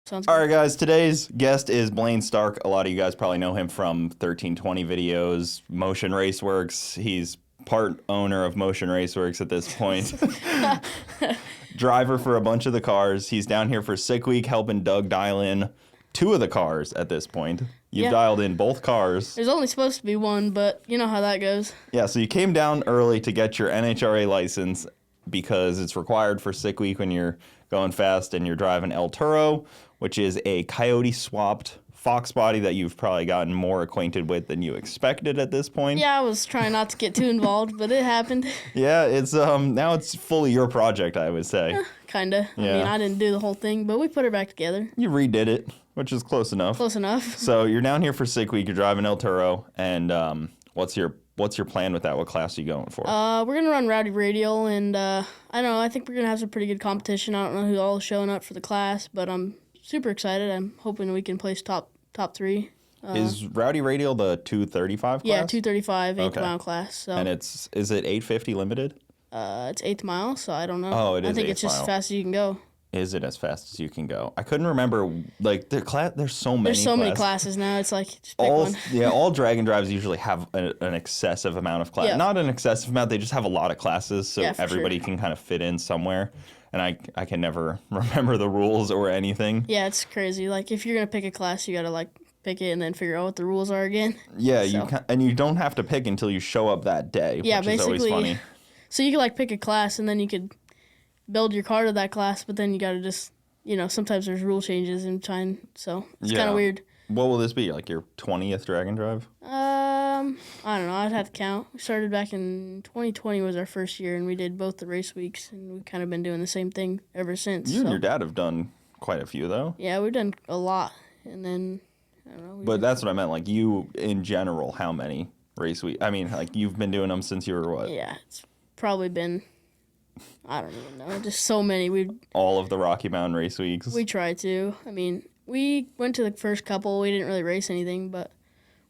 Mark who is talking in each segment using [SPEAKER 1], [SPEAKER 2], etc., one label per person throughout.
[SPEAKER 1] Sounds
[SPEAKER 2] All
[SPEAKER 1] good.
[SPEAKER 2] right, guys. Today's guest is Blayne Stark. A lot of you guys probably know him from 1320 videos, Motion Raceworks. He's part owner of Motion Raceworks at this point. Driver for a bunch of the cars. He's down here for Sick Week helping Doug dial in 2 of the cars at this point. You've
[SPEAKER 1] Yeah.
[SPEAKER 2] dialed in both cars.
[SPEAKER 1] There's only supposed to be one, but you know how that goes.
[SPEAKER 2] Yeah, so you came down early to get your NHRA license because it's required for Sick Week when you're going fast and you're driving El Toro, which is a Coyote swapped Fox body that you've probably gotten more acquainted with than you expected at this point.
[SPEAKER 1] Yeah, I was trying not to get too involved, but it happened.
[SPEAKER 2] Yeah, it's now it's fully your project, I would say.
[SPEAKER 1] Kinda. I
[SPEAKER 2] Yeah.
[SPEAKER 1] mean, I didn't do the whole thing, but we put her back together.
[SPEAKER 2] You redid it, which is close enough.
[SPEAKER 1] Close enough.
[SPEAKER 2] So you're down here for Sick Week. You're driving El Toro, and what's your plan with that? What class are you going for?
[SPEAKER 1] We're gonna run Rowdy Radial, and I don't know. I think we're gonna have some pretty good competition. I don't know who all is showing up for the class, but I'm super excited. I'm hoping we can place top 3.
[SPEAKER 2] Is Rowdy Radial the 235 class?
[SPEAKER 1] Yeah, 235, 8th
[SPEAKER 2] Okay.
[SPEAKER 1] mile class. So
[SPEAKER 2] And is it 850 limited?
[SPEAKER 1] it's 8th mile, so I don't know.
[SPEAKER 2] Oh, it
[SPEAKER 1] I
[SPEAKER 2] is
[SPEAKER 1] think
[SPEAKER 2] 8th
[SPEAKER 1] it's just
[SPEAKER 2] mile.
[SPEAKER 1] as fast as you can go.
[SPEAKER 2] Is it as fast as you can go? I couldn't remember. Like there's so many.
[SPEAKER 1] There's so many
[SPEAKER 2] classes.
[SPEAKER 1] classes now. It's like just pick
[SPEAKER 2] All
[SPEAKER 1] one.
[SPEAKER 2] all drag and drives usually have an excessive amount of class.
[SPEAKER 1] Yeah.
[SPEAKER 2] Not an excessive amount. They just have a lot of classes, so
[SPEAKER 1] Yeah, for
[SPEAKER 2] everybody
[SPEAKER 1] sure.
[SPEAKER 2] can kind of fit in somewhere. And I can never remember the rules or anything.
[SPEAKER 1] Yeah, it's crazy. Like if you're gonna pick a class, you gotta like pick it and then figure out what the rules are again.
[SPEAKER 2] Yeah,
[SPEAKER 1] So.
[SPEAKER 2] and you don't have to pick until you show up that day,
[SPEAKER 1] Yeah,
[SPEAKER 2] which is always
[SPEAKER 1] basically.
[SPEAKER 2] funny.
[SPEAKER 1] So you could like pick a class and then you could build your car to that class, but then you gotta just sometimes there's rule changes in time, so it's kind
[SPEAKER 2] Yeah.
[SPEAKER 1] of weird.
[SPEAKER 2] What will this be? Like your 20th drag and drive?
[SPEAKER 1] I don't know. I'd have to count. We started back in 2020 was our first year, and we did both the race weeks, and we've kind of been doing the same thing ever since.
[SPEAKER 2] You and
[SPEAKER 1] so.
[SPEAKER 2] your dad have done quite a few, though.
[SPEAKER 1] Yeah, we've done a lot, and then I don't know.
[SPEAKER 2] But that's what I meant. Like you, in general, how many race week? I mean, like you've been doing them since you were what?
[SPEAKER 1] Yeah, it's probably been. I don't even know. Just so many.
[SPEAKER 2] All of the Rocky Mountain race weeks.
[SPEAKER 1] We tried to. I mean, we went to the first couple. We didn't really race anything, but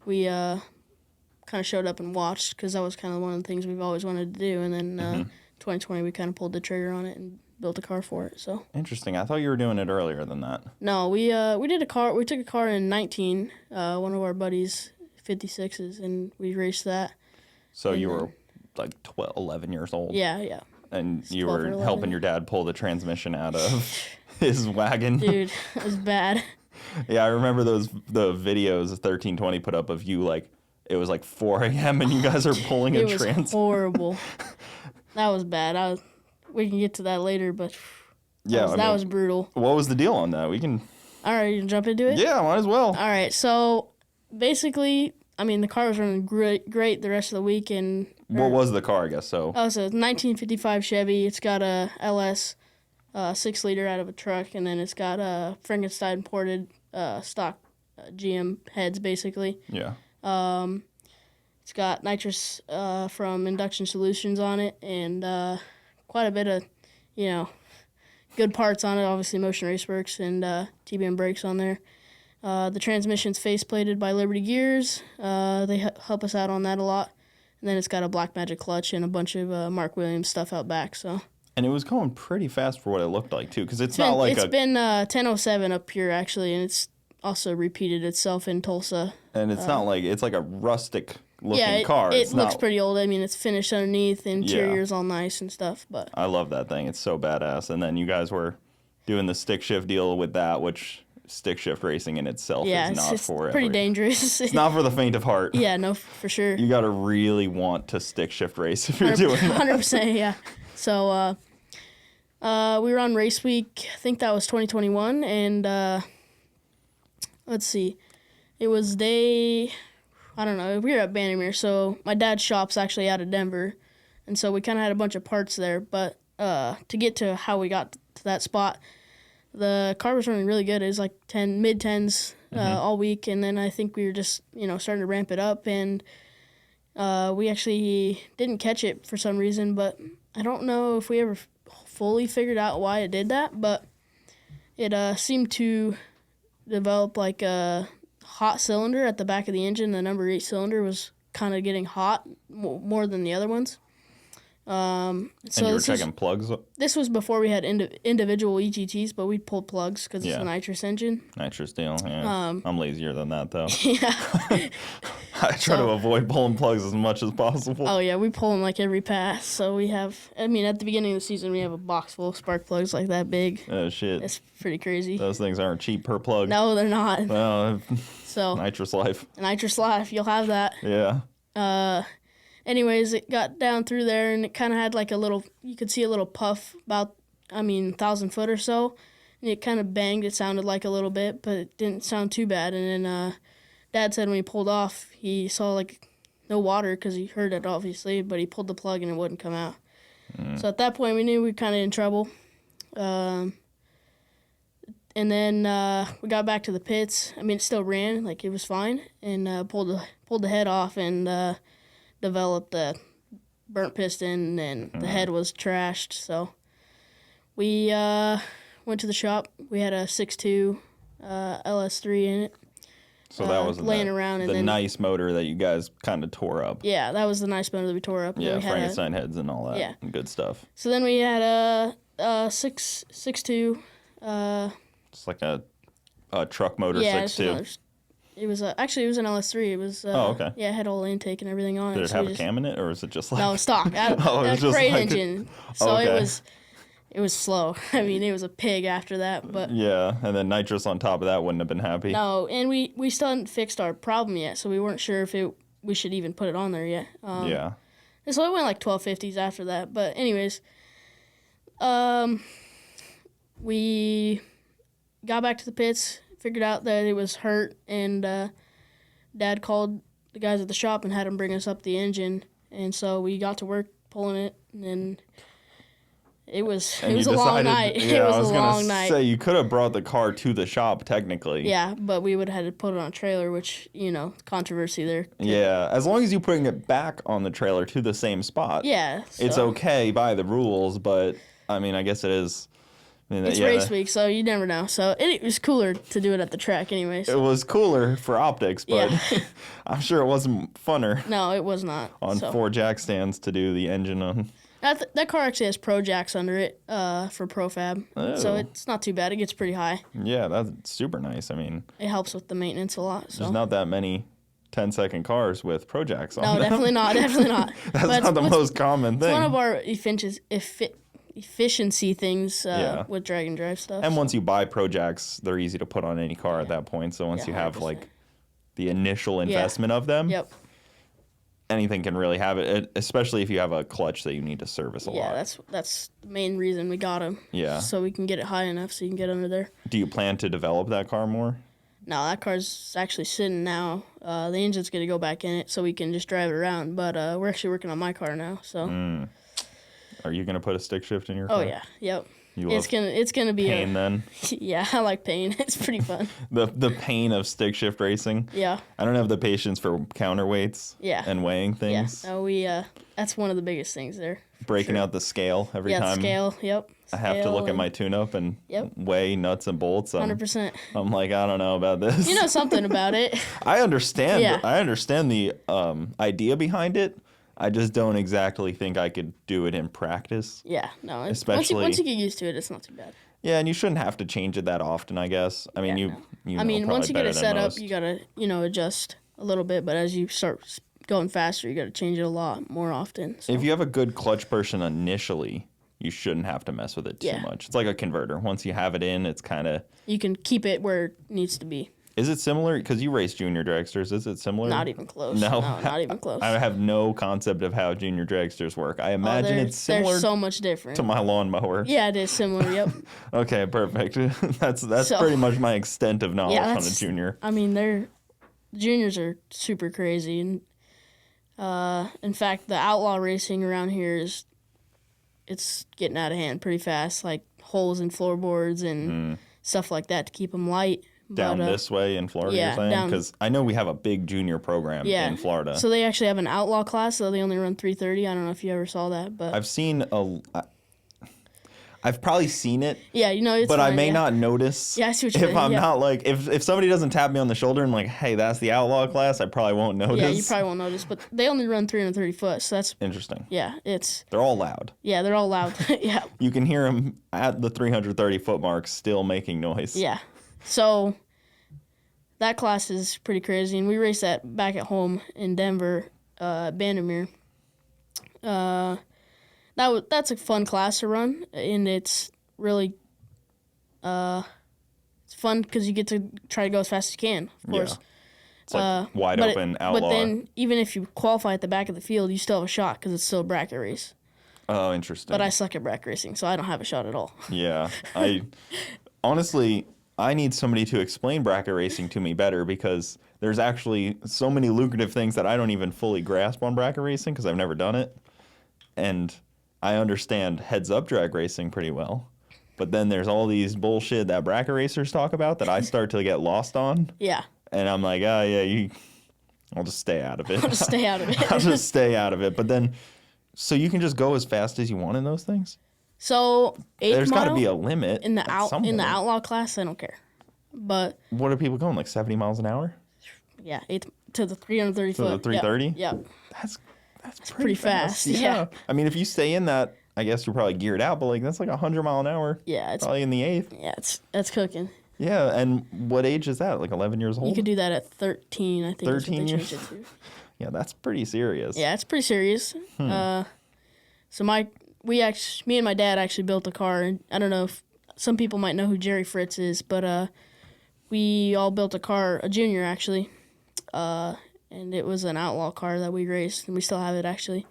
[SPEAKER 1] we kind of showed up and watched because that was kind of one of the things we've always wanted to do. And then 2020, we kind of pulled the trigger on it and built a car for it. So
[SPEAKER 2] Interesting. I thought you were doing it earlier than that.
[SPEAKER 1] no, we did a car. We took a car in 19. One of our buddies' 56s, and we raced that.
[SPEAKER 2] So
[SPEAKER 1] And
[SPEAKER 2] you
[SPEAKER 1] then-
[SPEAKER 2] were like 11 years old.
[SPEAKER 1] Yeah.
[SPEAKER 2] And you
[SPEAKER 1] 12 or
[SPEAKER 2] were
[SPEAKER 1] 11.
[SPEAKER 2] helping your dad pull the transmission out of his wagon.
[SPEAKER 1] Dude, it was bad.
[SPEAKER 2] Yeah, I remember the videos 1320 put up of you like it was like 4 a.m. and you guys are pulling
[SPEAKER 1] It
[SPEAKER 2] a
[SPEAKER 1] was
[SPEAKER 2] trans.
[SPEAKER 1] horrible. That was bad. We can get to that later, but
[SPEAKER 2] Yeah,
[SPEAKER 1] that was brutal.
[SPEAKER 2] What was the deal on that? We can.
[SPEAKER 1] All right, you can jump into it?
[SPEAKER 2] Yeah, might as well.
[SPEAKER 1] All right, so basically, I mean, the car was running great the rest of the week. And
[SPEAKER 2] What was the car? I guess so.
[SPEAKER 1] Oh, it's a 1955 Chevy. It's got a LS 6-liter out of a truck, and then it's got a Frankenstein imported stock GM heads, basically.
[SPEAKER 2] Yeah.
[SPEAKER 1] It's got nitrous from Induction Solutions on it, and quite a bit of, good parts on it. Obviously, Motion Raceworks and TBM brakes on there. The transmission's faceplated by Liberty Gears. They help us out on that a lot. And then it's got a Black Magic clutch and a bunch of Mark Williams stuff out back. So
[SPEAKER 2] And it was going pretty fast for what it looked like too, because it's not like
[SPEAKER 1] it's been 10:07 up here actually, and it's also repeated itself in Tulsa.
[SPEAKER 2] and it's not like it's like a rustic looking
[SPEAKER 1] Yeah,
[SPEAKER 2] car.
[SPEAKER 1] it
[SPEAKER 2] It's
[SPEAKER 1] looks
[SPEAKER 2] not,
[SPEAKER 1] pretty old. I mean, it's finished underneath, the interior's all nice and stuff. But
[SPEAKER 2] I love that thing. It's so badass. And then you guys were doing the stick shift deal with that, which stick shift racing in itself
[SPEAKER 1] yeah,
[SPEAKER 2] is not
[SPEAKER 1] it's
[SPEAKER 2] for
[SPEAKER 1] pretty
[SPEAKER 2] every-
[SPEAKER 1] dangerous.
[SPEAKER 2] It's not for the faint of heart.
[SPEAKER 1] Yeah, no, for sure.
[SPEAKER 2] You got to really want to stick shift race if you're doing that.
[SPEAKER 1] 100%, yeah. So we were on race week. I think that was 2021, and let's see, it was day. I don't know. We were at Bannermere, so my dad's shop's actually out of Denver, and so we kind of had a bunch of parts there. But to get to how we got to that spot, the car was running really good. It was like mid 10s all week, and then I think we were just starting to ramp it up, and we actually didn't catch it for some reason, but I don't know if we ever fully figured out why it did that, but it seemed to develop like a hot cylinder at the back of the engine. The number 8 cylinder was kind of getting hot more than the other ones. So
[SPEAKER 2] and you were checking plugs?
[SPEAKER 1] This was before we had individual EGTs, but we pulled plugs because it's a nitrous engine.
[SPEAKER 2] Nitrous deal, yeah. I'm lazier than that, though.
[SPEAKER 1] Yeah.
[SPEAKER 2] I try to avoid pulling plugs as much as possible.
[SPEAKER 1] Oh, yeah, we pull them like every pass. So we have, at the beginning of the season, we have a box full of spark plugs like that big.
[SPEAKER 2] Oh, shit.
[SPEAKER 1] It's pretty crazy.
[SPEAKER 2] Those things aren't cheap per plug.
[SPEAKER 1] No, they're not.
[SPEAKER 2] Well,
[SPEAKER 1] so
[SPEAKER 2] nitrous life.
[SPEAKER 1] Nitrous life, you'll have that.
[SPEAKER 2] Yeah.
[SPEAKER 1] Anyways, it got down through there, and it kind of had like you could see a little puff about, 1,000 foot or so. And it kind of banged. It sounded like a little bit, but it didn't sound too bad. And then Dad said when he pulled off, he saw like no water because he heard it, obviously, but he pulled the plug and it wouldn't come out. So at that point, we knew we were kind of in trouble. And then we got back to the pits. It still ran, like it was fine, and pulled the head off and developed the burnt piston, and the head was trashed. So we went to the shop. We had a 6.2 LS3 in it.
[SPEAKER 2] So that was
[SPEAKER 1] laying around, and
[SPEAKER 2] the
[SPEAKER 1] then,
[SPEAKER 2] nice motor that you guys kind of tore up.
[SPEAKER 1] Yeah, that was the nice motor that we tore up.
[SPEAKER 2] Yeah, Frankenstein heads and all that. Yeah, good stuff.
[SPEAKER 1] So then we had a 6.2.
[SPEAKER 2] It's like a truck motor 6.2.
[SPEAKER 1] It was actually it was an LS3. It was
[SPEAKER 2] okay.
[SPEAKER 1] Yeah, it had all intake and everything on it.
[SPEAKER 2] Did it have a cam in it, or is it just like
[SPEAKER 1] no stock? It was a crate engine. So it was slow. It was a pig after that, but
[SPEAKER 2] yeah, and then nitrous on top of that wouldn't have been happy.
[SPEAKER 1] No, and we still hadn't fixed our problem yet, so we weren't sure if we should even put it on there yet.
[SPEAKER 2] Yeah.
[SPEAKER 1] And so it went like 1250s after that, but anyways, we got back to the pits. Figured out that it was hurt, and Dad called the guys at the shop and had them bring us up the engine, and so we got to work pulling it, and it was a long night.
[SPEAKER 2] Yeah,
[SPEAKER 1] it was a long night.
[SPEAKER 2] I was gonna say you could have brought the car to the shop technically.
[SPEAKER 1] Yeah, but we would have had to put it on a trailer, which controversy there.
[SPEAKER 2] Yeah, as long as you're putting it back on the trailer to the same spot.
[SPEAKER 1] Yeah,
[SPEAKER 2] it's okay by the rules, but I guess it is.
[SPEAKER 1] It's race week, so you never know. So it was cooler to do it at the track anyways.
[SPEAKER 2] It was cooler for optics, but I'm sure it wasn't funner.
[SPEAKER 1] No, it was not.
[SPEAKER 2] On 4 jack stands to do the engine on.
[SPEAKER 1] That car actually has Pro Jacks under it for Profab, so it's not too bad. It gets pretty high.
[SPEAKER 2] Yeah, that's super nice.
[SPEAKER 1] It helps with the maintenance a lot. So.
[SPEAKER 2] There's not that many 10-second cars with Pro Jacks on them.
[SPEAKER 1] No, definitely not. Definitely not.
[SPEAKER 2] That's not the most common thing.
[SPEAKER 1] It's one of our efficiency things with drag and drive stuff.
[SPEAKER 2] And once you buy Pro Jacks, they're easy to put on any car at that point. So once you have 100%. The initial investment of them, anything can really have it, especially if you have a clutch that you need to service a lot.
[SPEAKER 1] Yeah, that's the main reason we got them.
[SPEAKER 2] Yeah.
[SPEAKER 1] So we can get it high enough so you can get under there.
[SPEAKER 2] Do you plan to develop that car more?
[SPEAKER 1] No, that car's actually sitting now. The engine's going to go back in it so we can just drive it around. But we're actually working on my car now, so...
[SPEAKER 2] Are you gonna put a stick shift in your car?
[SPEAKER 1] Oh yeah, yep.
[SPEAKER 2] It's
[SPEAKER 1] gonna be
[SPEAKER 2] pain then.
[SPEAKER 1] Yeah, I like pain. It's pretty fun.
[SPEAKER 2] the pain of stick shift racing.
[SPEAKER 1] Yeah.
[SPEAKER 2] I don't have the patience for counterweights.
[SPEAKER 1] Yeah.
[SPEAKER 2] And weighing things.
[SPEAKER 1] Yeah. No, that's one of the biggest things there.
[SPEAKER 2] Breaking out the scale every time.
[SPEAKER 1] Yeah, scale. Yep.
[SPEAKER 2] I have to look at my tune-up and weigh nuts and bolts.
[SPEAKER 1] 100%.
[SPEAKER 2] I'm like, I don't know about this.
[SPEAKER 1] You know something about it.
[SPEAKER 2] I understand.
[SPEAKER 1] Yeah.
[SPEAKER 2] I understand the idea behind it. I just don't exactly think I could do it in practice.
[SPEAKER 1] Yeah, no.
[SPEAKER 2] Especially
[SPEAKER 1] once you get used to it, it's not too bad.
[SPEAKER 2] Yeah, and you shouldn't have to change it that often, I guess. I mean,
[SPEAKER 1] once you get it set up, you gotta adjust a little bit. But as you start going faster, you gotta change it a lot more often. So.
[SPEAKER 2] If you have a good clutch person initially, you shouldn't have to mess with it too much. It's like a converter. Once you have it in, it's kind of
[SPEAKER 1] you can keep it where it needs to be.
[SPEAKER 2] Is it similar? Because you race junior dragsters. Is it similar?
[SPEAKER 1] Not even close.
[SPEAKER 2] No,
[SPEAKER 1] not even close.
[SPEAKER 2] I have no concept of how junior dragsters work. I imagine it's similar.
[SPEAKER 1] They're so much different
[SPEAKER 2] to my lawnmower.
[SPEAKER 1] Yeah, it is similar. Yep.
[SPEAKER 2] Okay, perfect. That's pretty much my extent of knowledge on a junior.
[SPEAKER 1] Juniors are super crazy, and in fact, the outlaw racing around here it's getting out of hand pretty fast. Like holes in floorboards and stuff like that to keep them light.
[SPEAKER 2] Down this way in Florida, you're saying? Because I know we have a big junior program in Florida.
[SPEAKER 1] So they actually have an outlaw class, so they only run 330. I don't know if you ever saw that, but
[SPEAKER 2] I've seen I've probably seen it.
[SPEAKER 1] Yeah, it's
[SPEAKER 2] but
[SPEAKER 1] fine,
[SPEAKER 2] I may not notice.
[SPEAKER 1] Yeah, I see what you're
[SPEAKER 2] if
[SPEAKER 1] saying.
[SPEAKER 2] I'm not like if somebody doesn't tap me on the shoulder and like, hey, that's the Outlaw class, I probably won't notice.
[SPEAKER 1] Yeah, you probably won't notice, but they only run 330 foot, so that's
[SPEAKER 2] interesting.
[SPEAKER 1] Yeah,
[SPEAKER 2] they're all loud.
[SPEAKER 1] Yeah, they're all loud. Yeah.
[SPEAKER 2] You can hear them at the 330 foot mark still making noise.
[SPEAKER 1] Yeah. So that class is pretty crazy, and we raced that back at home in Denver, Bandimere. That's a fun class to run, and it's really it's fun because you get to try to go as fast as you can, of course.
[SPEAKER 2] Yeah. It's like wide open Outlaw.
[SPEAKER 1] But then even if you qualify at the back of the field, you still have a shot because it's still a bracket race.
[SPEAKER 2] Oh, interesting.
[SPEAKER 1] But I suck at bracket racing, so I don't have a shot at all.
[SPEAKER 2] Yeah. Honestly, I need somebody to explain bracket racing to me better because there's actually so many lucrative things that I don't even fully grasp on bracket racing because I've never done it. And I understand heads-up drag racing pretty well. But then there's all these bullshit that bracket racers talk about that I start to get lost on.
[SPEAKER 1] Yeah.
[SPEAKER 2] And I'm like, I'll just stay out of it.
[SPEAKER 1] I'll just stay out of it.
[SPEAKER 2] I'll just stay out of it. But then, so you can just go as fast as you want in those things?
[SPEAKER 1] So,
[SPEAKER 2] there's got to be a limit
[SPEAKER 1] in the Outlaw class. I don't care, but
[SPEAKER 2] what are people going, like 70 miles an hour?
[SPEAKER 1] Yeah, to the 330 foot.
[SPEAKER 2] To the 330?
[SPEAKER 1] Yep.
[SPEAKER 2] That's
[SPEAKER 1] pretty fast.
[SPEAKER 2] Yeah. I mean, if you stay in that, I guess you're probably geared out, but like that's like 100 mile an hour.
[SPEAKER 1] Yeah,
[SPEAKER 2] it's probably in the 8th.
[SPEAKER 1] Yeah, that's cooking.
[SPEAKER 2] Yeah, and what age is that? Like 11 years old?
[SPEAKER 1] You could do that at 13, I think.
[SPEAKER 2] 13
[SPEAKER 1] years?
[SPEAKER 2] Yeah, that's pretty serious.
[SPEAKER 1] Yeah, it's pretty serious. So me and my dad actually built a car. And I don't know if some people might know who Jerry Fritz is, but we all built a car, a junior actually, and it was an Outlaw car that we raced, and we still have it actually.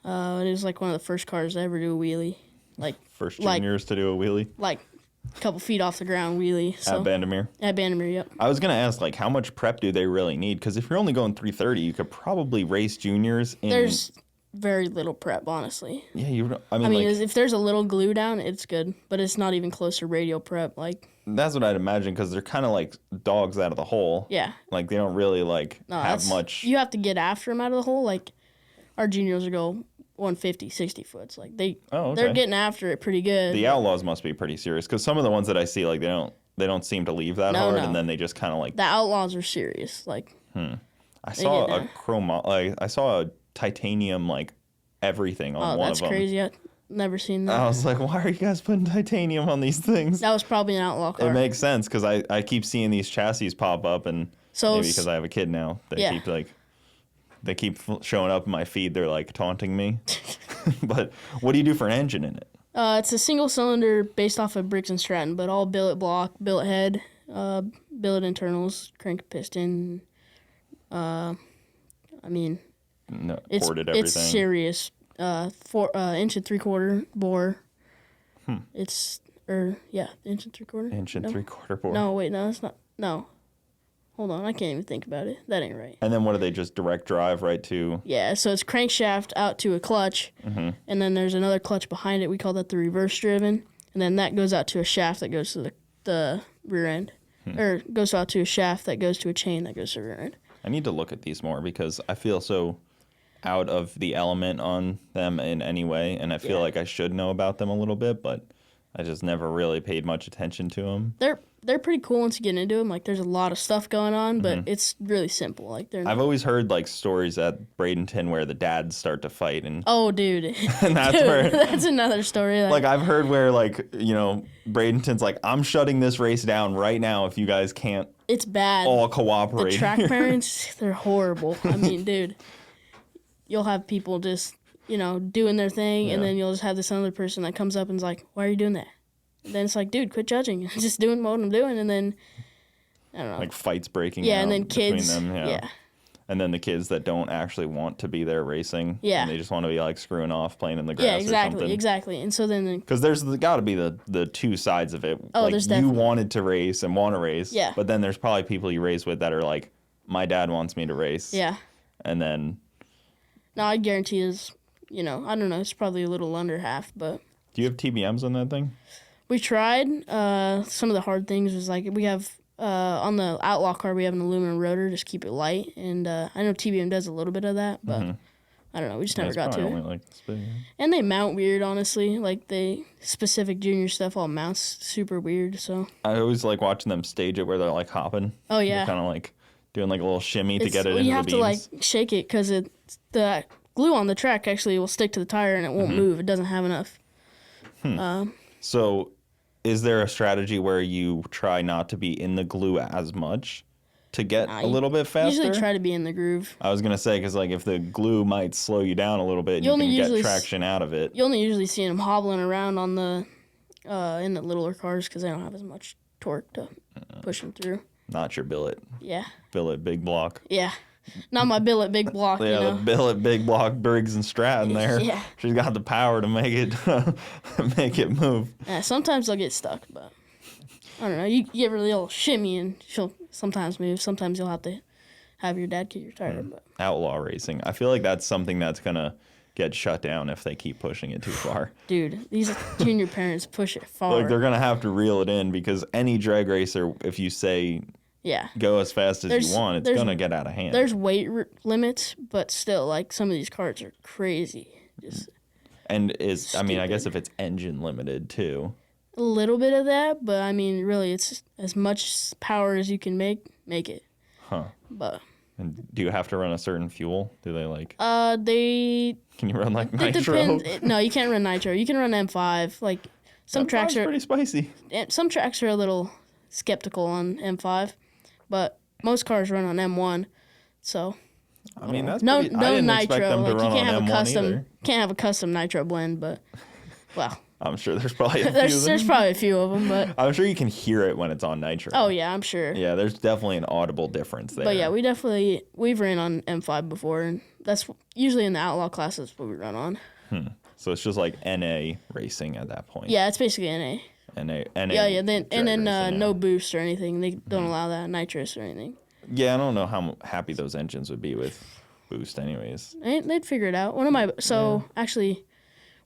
[SPEAKER 1] And it was like one of the first cars to ever do a wheelie,
[SPEAKER 2] first juniors to do a wheelie,
[SPEAKER 1] like a couple feet off the ground wheelie. So.
[SPEAKER 2] At Bandimere?
[SPEAKER 1] At Bandimere, yep.
[SPEAKER 2] I was going to ask, like, how much prep do they really need? Because if you're only going 330, you could probably race juniors in...
[SPEAKER 1] There's very little prep, honestly.
[SPEAKER 2] Yeah, I mean,
[SPEAKER 1] if there's a little glue down, it's good, but it's not even close to radial prep.
[SPEAKER 2] That's what I'd imagine, because they're kind of like dogs out of the hole.
[SPEAKER 1] Yeah.
[SPEAKER 2] Like, they don't really, have much...
[SPEAKER 1] You have to get after them out of the hole. Like, our juniors will go 150, 60 foots. Like, they're getting after it pretty good.
[SPEAKER 2] The Outlaws must be pretty serious, because some of the ones that I see, like, they don't seem to leave that hard, and then they just kind of like...
[SPEAKER 1] The Outlaws are serious.
[SPEAKER 2] I saw I saw a titanium, everything on one of them.
[SPEAKER 1] That's crazy. I've never seen that.
[SPEAKER 2] I was like, why are you guys putting titanium on these things?
[SPEAKER 1] That was probably an Outlaw car.
[SPEAKER 2] It makes sense, because I keep seeing these chassis pop up, and maybe because I have a kid now, they keep showing up in my feed. They're taunting me. But what do you do for an engine in it?
[SPEAKER 1] It's a single cylinder based off of Briggs & Stratton, but all billet block, billet head, billet internals, crank piston.
[SPEAKER 2] Ported everything.
[SPEAKER 1] It's serious. 4 inch and 3/4 bore. It's inch and 3/4.
[SPEAKER 2] Inch and 3/4 bore.
[SPEAKER 1] No, wait, no, that's not. No, hold on, I can't even think about it. That ain't right.
[SPEAKER 2] And then what do they just direct drive right to?
[SPEAKER 1] Yeah, so it's crankshaft out to a clutch, and then there's another clutch behind it. We call that the reverse driven, and then that goes out to a shaft that goes to the rear end, or goes out to a shaft that goes to a chain that goes to the rear end.
[SPEAKER 2] I need to look at these more because I feel so out of the element on them in any way, and I feel like I should know about them a little bit, but I just never really paid much attention to them.
[SPEAKER 1] They're pretty cool once you get into them. There's a lot of stuff going on, but it's really simple.
[SPEAKER 2] I've always heard stories at Bradenton where the dads start to fight, and
[SPEAKER 1] oh, dude,
[SPEAKER 2] and that's
[SPEAKER 1] another story.
[SPEAKER 2] I've heard where Bradenton's I'm shutting this race down right now if you guys can't.
[SPEAKER 1] It's bad.
[SPEAKER 2] All cooperate.
[SPEAKER 1] The track parents, they're horrible. I mean, dude, you'll have people just doing their thing, and then you'll just have this other person that comes up and's like, "Why are you doing that?" And then it's like, dude, quit judging. I'm just doing what I'm doing, and then I don't know. Fights breaking out. And then kids. Between them, yeah. And
[SPEAKER 2] then the kids that don't actually want to be there racing.
[SPEAKER 1] Yeah.
[SPEAKER 2] And they just want to be screwing off, playing in the grass or something.
[SPEAKER 1] Exactly. And so then.
[SPEAKER 2] Because there's got to be the two sides of it.
[SPEAKER 1] Oh, there's definitely.
[SPEAKER 2] You wanted to race and want to race.
[SPEAKER 1] Yeah.
[SPEAKER 2] But then there's probably people you race with that are my dad wants me to race.
[SPEAKER 1] Yeah.
[SPEAKER 2] And then.
[SPEAKER 1] No, I guarantee is, I don't know, it's probably a little under half, but.
[SPEAKER 2] Do you have TBMs on that thing?
[SPEAKER 1] We tried. Some of the hard things was we have on the Outlaw car we have an aluminum rotor, just keep it light, and I know TBM does a little bit of that, but I don't know. We just never got to
[SPEAKER 2] only
[SPEAKER 1] it.
[SPEAKER 2] like this big.
[SPEAKER 1] And they mount weird, honestly. Like, specific junior stuff all mounts super weird, so.
[SPEAKER 2] I always like watching them stage it where they're like hopping.
[SPEAKER 1] Oh, yeah.
[SPEAKER 2] Kind of like doing like a little shimmy to get it into the beams.
[SPEAKER 1] You have to like shake it because the glue on the track actually will stick to the tire and it won't move. It doesn't have enough.
[SPEAKER 2] So is there a strategy where you try not to be in the glue as much to get a little bit faster?
[SPEAKER 1] Usually try to be in the groove.
[SPEAKER 2] I was going to say, because like if the glue might slow you down a little bit, you can get traction out of it.
[SPEAKER 1] You only usually see them hobbling around on the in the littler cars because they don't have as much torque to push them through.
[SPEAKER 2] Not your billet.
[SPEAKER 1] Yeah.
[SPEAKER 2] Billet big block.
[SPEAKER 1] Yeah. Not my billet big block,
[SPEAKER 2] Yeah, the billet big block Briggs and Stratton there.
[SPEAKER 1] Yeah.
[SPEAKER 2] She's got the power to make it move.
[SPEAKER 1] Yeah, sometimes they'll get stuck, but I don't know. You give her a little shimmy and she'll sometimes move. Sometimes you'll have to have your dad kick your tire. But
[SPEAKER 2] Outlaw racing. I feel like that's something that's going to get shut down if they keep pushing it too far.
[SPEAKER 1] Dude, these junior parents push it far.
[SPEAKER 2] Like they're going to have to reel it in because any drag racer, if you say go as fast as you want, it's going to get out of hand.
[SPEAKER 1] There's weight limits, but still, like, some of these cars are crazy.
[SPEAKER 2] And I guess if it's engine limited too.
[SPEAKER 1] A little bit of that, but I mean, really, it's as much power as you can make it.
[SPEAKER 2] Huh.
[SPEAKER 1] But.
[SPEAKER 2] And do you have to run a certain fuel? Do they like?
[SPEAKER 1] Can
[SPEAKER 2] you run like nitro?
[SPEAKER 1] It depends. No, you can't run nitro. You can run M5. Like some tracks are
[SPEAKER 2] pretty spicy.
[SPEAKER 1] Some tracks are a little skeptical on M5, but most cars run on M1. So.
[SPEAKER 2] I mean, that's
[SPEAKER 1] no
[SPEAKER 2] I didn't
[SPEAKER 1] nitro.
[SPEAKER 2] Expect them to
[SPEAKER 1] like
[SPEAKER 2] run
[SPEAKER 1] you can't
[SPEAKER 2] on
[SPEAKER 1] have
[SPEAKER 2] M1 either.
[SPEAKER 1] Can't have a custom nitro blend, but well.
[SPEAKER 2] I'm sure there's probably a few of them.
[SPEAKER 1] There's probably a few of them, but
[SPEAKER 2] I'm sure you can hear it when it's on nitro.
[SPEAKER 1] Oh yeah, I'm sure.
[SPEAKER 2] Yeah, there's definitely an audible difference there.
[SPEAKER 1] But yeah, we've ran on M5 before, and that's usually in the Outlaw classes what we run on.
[SPEAKER 2] So it's just like NA racing at that point.
[SPEAKER 1] Yeah, it's basically NA.
[SPEAKER 2] NA.
[SPEAKER 1] Yeah. Then no boost or anything. They don't allow that nitrous or anything.
[SPEAKER 2] Yeah, I don't know how happy those engines would be with boost, anyways.
[SPEAKER 1] They'd figure it out. Actually,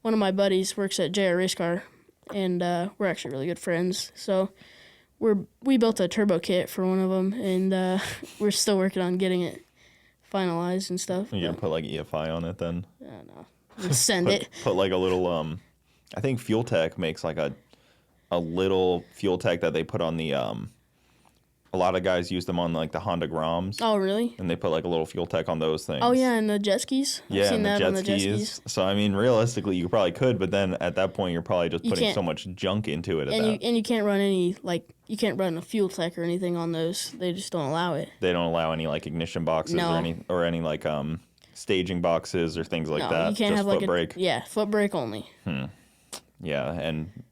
[SPEAKER 1] one of my buddies works at JR Race Car, and we're actually really good friends. So we built a turbo kit for one of them, and we're still working on getting it finalized and stuff.
[SPEAKER 2] You gonna put like EFI on it then?
[SPEAKER 1] I don't know. Just send it.
[SPEAKER 2] Put like a little I think Fuel Tech makes like a little Fuel Tech that they put on the a lot of guys use them on like the Honda Groms.
[SPEAKER 1] Oh, really?
[SPEAKER 2] And they put like a little Fuel Tech on those things.
[SPEAKER 1] Oh, yeah, and the jet skis.
[SPEAKER 2] Yeah,
[SPEAKER 1] I've seen
[SPEAKER 2] and
[SPEAKER 1] that
[SPEAKER 2] the
[SPEAKER 1] on
[SPEAKER 2] jet
[SPEAKER 1] the
[SPEAKER 2] skis. So, I mean, realistically, you probably could, but then at that point, you're probably just putting so much junk into it.
[SPEAKER 1] And you can't run you can't run a Fuel Tech or anything on those. They just don't allow it.
[SPEAKER 2] They don't allow any like ignition boxes or any like staging boxes or things like that.
[SPEAKER 1] You can't
[SPEAKER 2] just
[SPEAKER 1] have
[SPEAKER 2] foot brake.
[SPEAKER 1] Foot brake only.
[SPEAKER 2] Yeah, and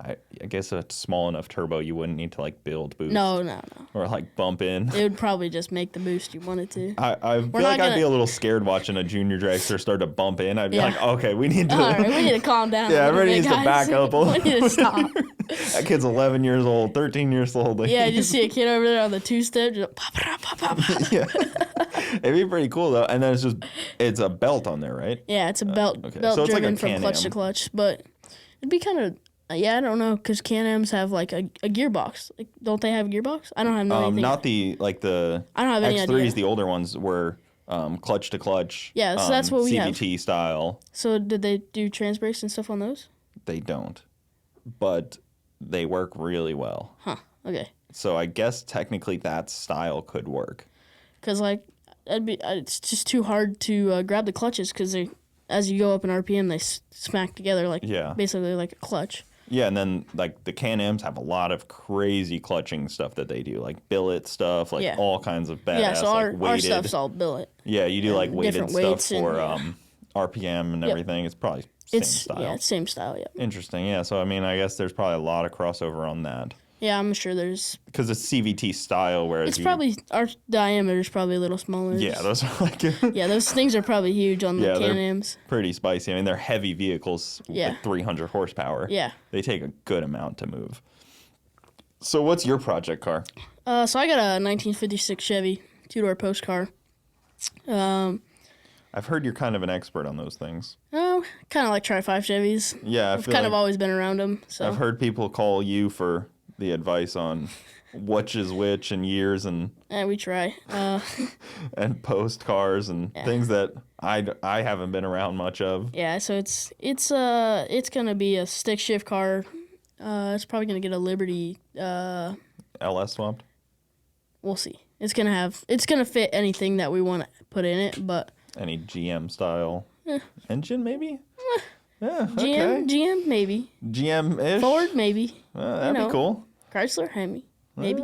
[SPEAKER 2] I guess a small enough turbo, you wouldn't need to like build boost.
[SPEAKER 1] No.
[SPEAKER 2] Or like bump in.
[SPEAKER 1] It would probably just make the boost you wanted to.
[SPEAKER 2] I feel like I'd be a little scared watching a junior dragster start to bump in. I'd be like, okay, we need to.
[SPEAKER 1] All right, we need to calm down.
[SPEAKER 2] Yeah, everybody needs to back up.
[SPEAKER 1] We need to stop.
[SPEAKER 2] That kid's 11 years old, 13 years old.
[SPEAKER 1] Yeah, you just see a kid over there on the two-step, just pop.
[SPEAKER 2] Yeah. It'd be pretty cool though. And then it's a belt on there, right?
[SPEAKER 1] Yeah, it's a belt
[SPEAKER 2] so
[SPEAKER 1] driven
[SPEAKER 2] like
[SPEAKER 1] from clutch to clutch, but it'd be kind of. I don't know, because Can-Ams have like a gearbox. Like, don't they have a gearbox? I don't have anything.
[SPEAKER 2] Not the
[SPEAKER 1] I don't have any
[SPEAKER 2] X3s.
[SPEAKER 1] idea.
[SPEAKER 2] The older ones were clutch to clutch.
[SPEAKER 1] Yeah, so that's what we have.
[SPEAKER 2] CVT style.
[SPEAKER 1] So did they do trans brakes and stuff on those?
[SPEAKER 2] They don't, but they work really well.
[SPEAKER 1] Huh. Okay.
[SPEAKER 2] So I guess technically that style could work.
[SPEAKER 1] Because like it's just too hard to grab the clutches because as you go up in RPM they smack together basically like a clutch.
[SPEAKER 2] Yeah, and then like the Can-Ams have a lot of crazy clutching stuff that they do, like billet stuff, like all kinds of badass.
[SPEAKER 1] Yeah, so
[SPEAKER 2] like
[SPEAKER 1] our stuff's all billet.
[SPEAKER 2] Yeah, you do like weighted stuff for RPM and everything. It's probably same style.
[SPEAKER 1] Yeah, it's same style. Yeah.
[SPEAKER 2] Interesting. Yeah, so I mean, I guess there's probably a lot of crossover on that.
[SPEAKER 1] Yeah, I'm sure there's.
[SPEAKER 2] Because it's CVT style, whereas
[SPEAKER 1] it's probably our diameter's probably a little smaller.
[SPEAKER 2] Yeah, those are like.
[SPEAKER 1] Yeah, those things are probably huge on the Can-Ams.
[SPEAKER 2] Pretty spicy. I mean, they're heavy vehicles with 300 horsepower.
[SPEAKER 1] Yeah,
[SPEAKER 2] they take a good amount to move. So, what's your project car?
[SPEAKER 1] So I got a 1956 Chevy 2-door post car.
[SPEAKER 2] I've heard you're kind of an expert on those things.
[SPEAKER 1] Oh, kind of like Tri-5 Chevys.
[SPEAKER 2] Yeah,
[SPEAKER 1] I've kind of always been around them. So
[SPEAKER 2] I've heard people call you for the advice on which is which and years and
[SPEAKER 1] We try.
[SPEAKER 2] and post cars and things that I haven't been around much of.
[SPEAKER 1] Yeah, so it's gonna be a stick shift car. It's probably gonna get a Liberty.
[SPEAKER 2] LS swapped.
[SPEAKER 1] We'll see. It's gonna fit anything that we want to put in it, but
[SPEAKER 2] Any GM style engine maybe. Yeah,
[SPEAKER 1] GM maybe.
[SPEAKER 2] GM ish.
[SPEAKER 1] Ford maybe.
[SPEAKER 2] That'd be cool.
[SPEAKER 1] Chrysler Hemi maybe.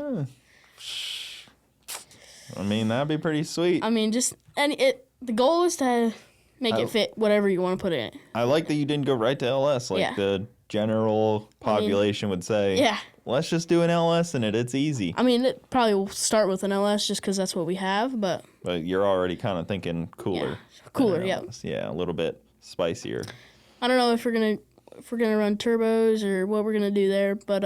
[SPEAKER 2] I mean, that'd be pretty sweet.
[SPEAKER 1] I mean, the goal is to make it fit whatever you want to put in it.
[SPEAKER 2] I like that you didn't go right to LS like the general population would say.
[SPEAKER 1] Yeah.
[SPEAKER 2] Let's just do an LS in it. It's easy.
[SPEAKER 1] I mean, it probably will start with an LS just because that's what we have, but
[SPEAKER 2] you're already kind of thinking cooler.
[SPEAKER 1] Yeah. Cooler, yeah.
[SPEAKER 2] Yeah, a little bit spicier.
[SPEAKER 1] I don't know if we're gonna run turbos or what we're gonna do there, but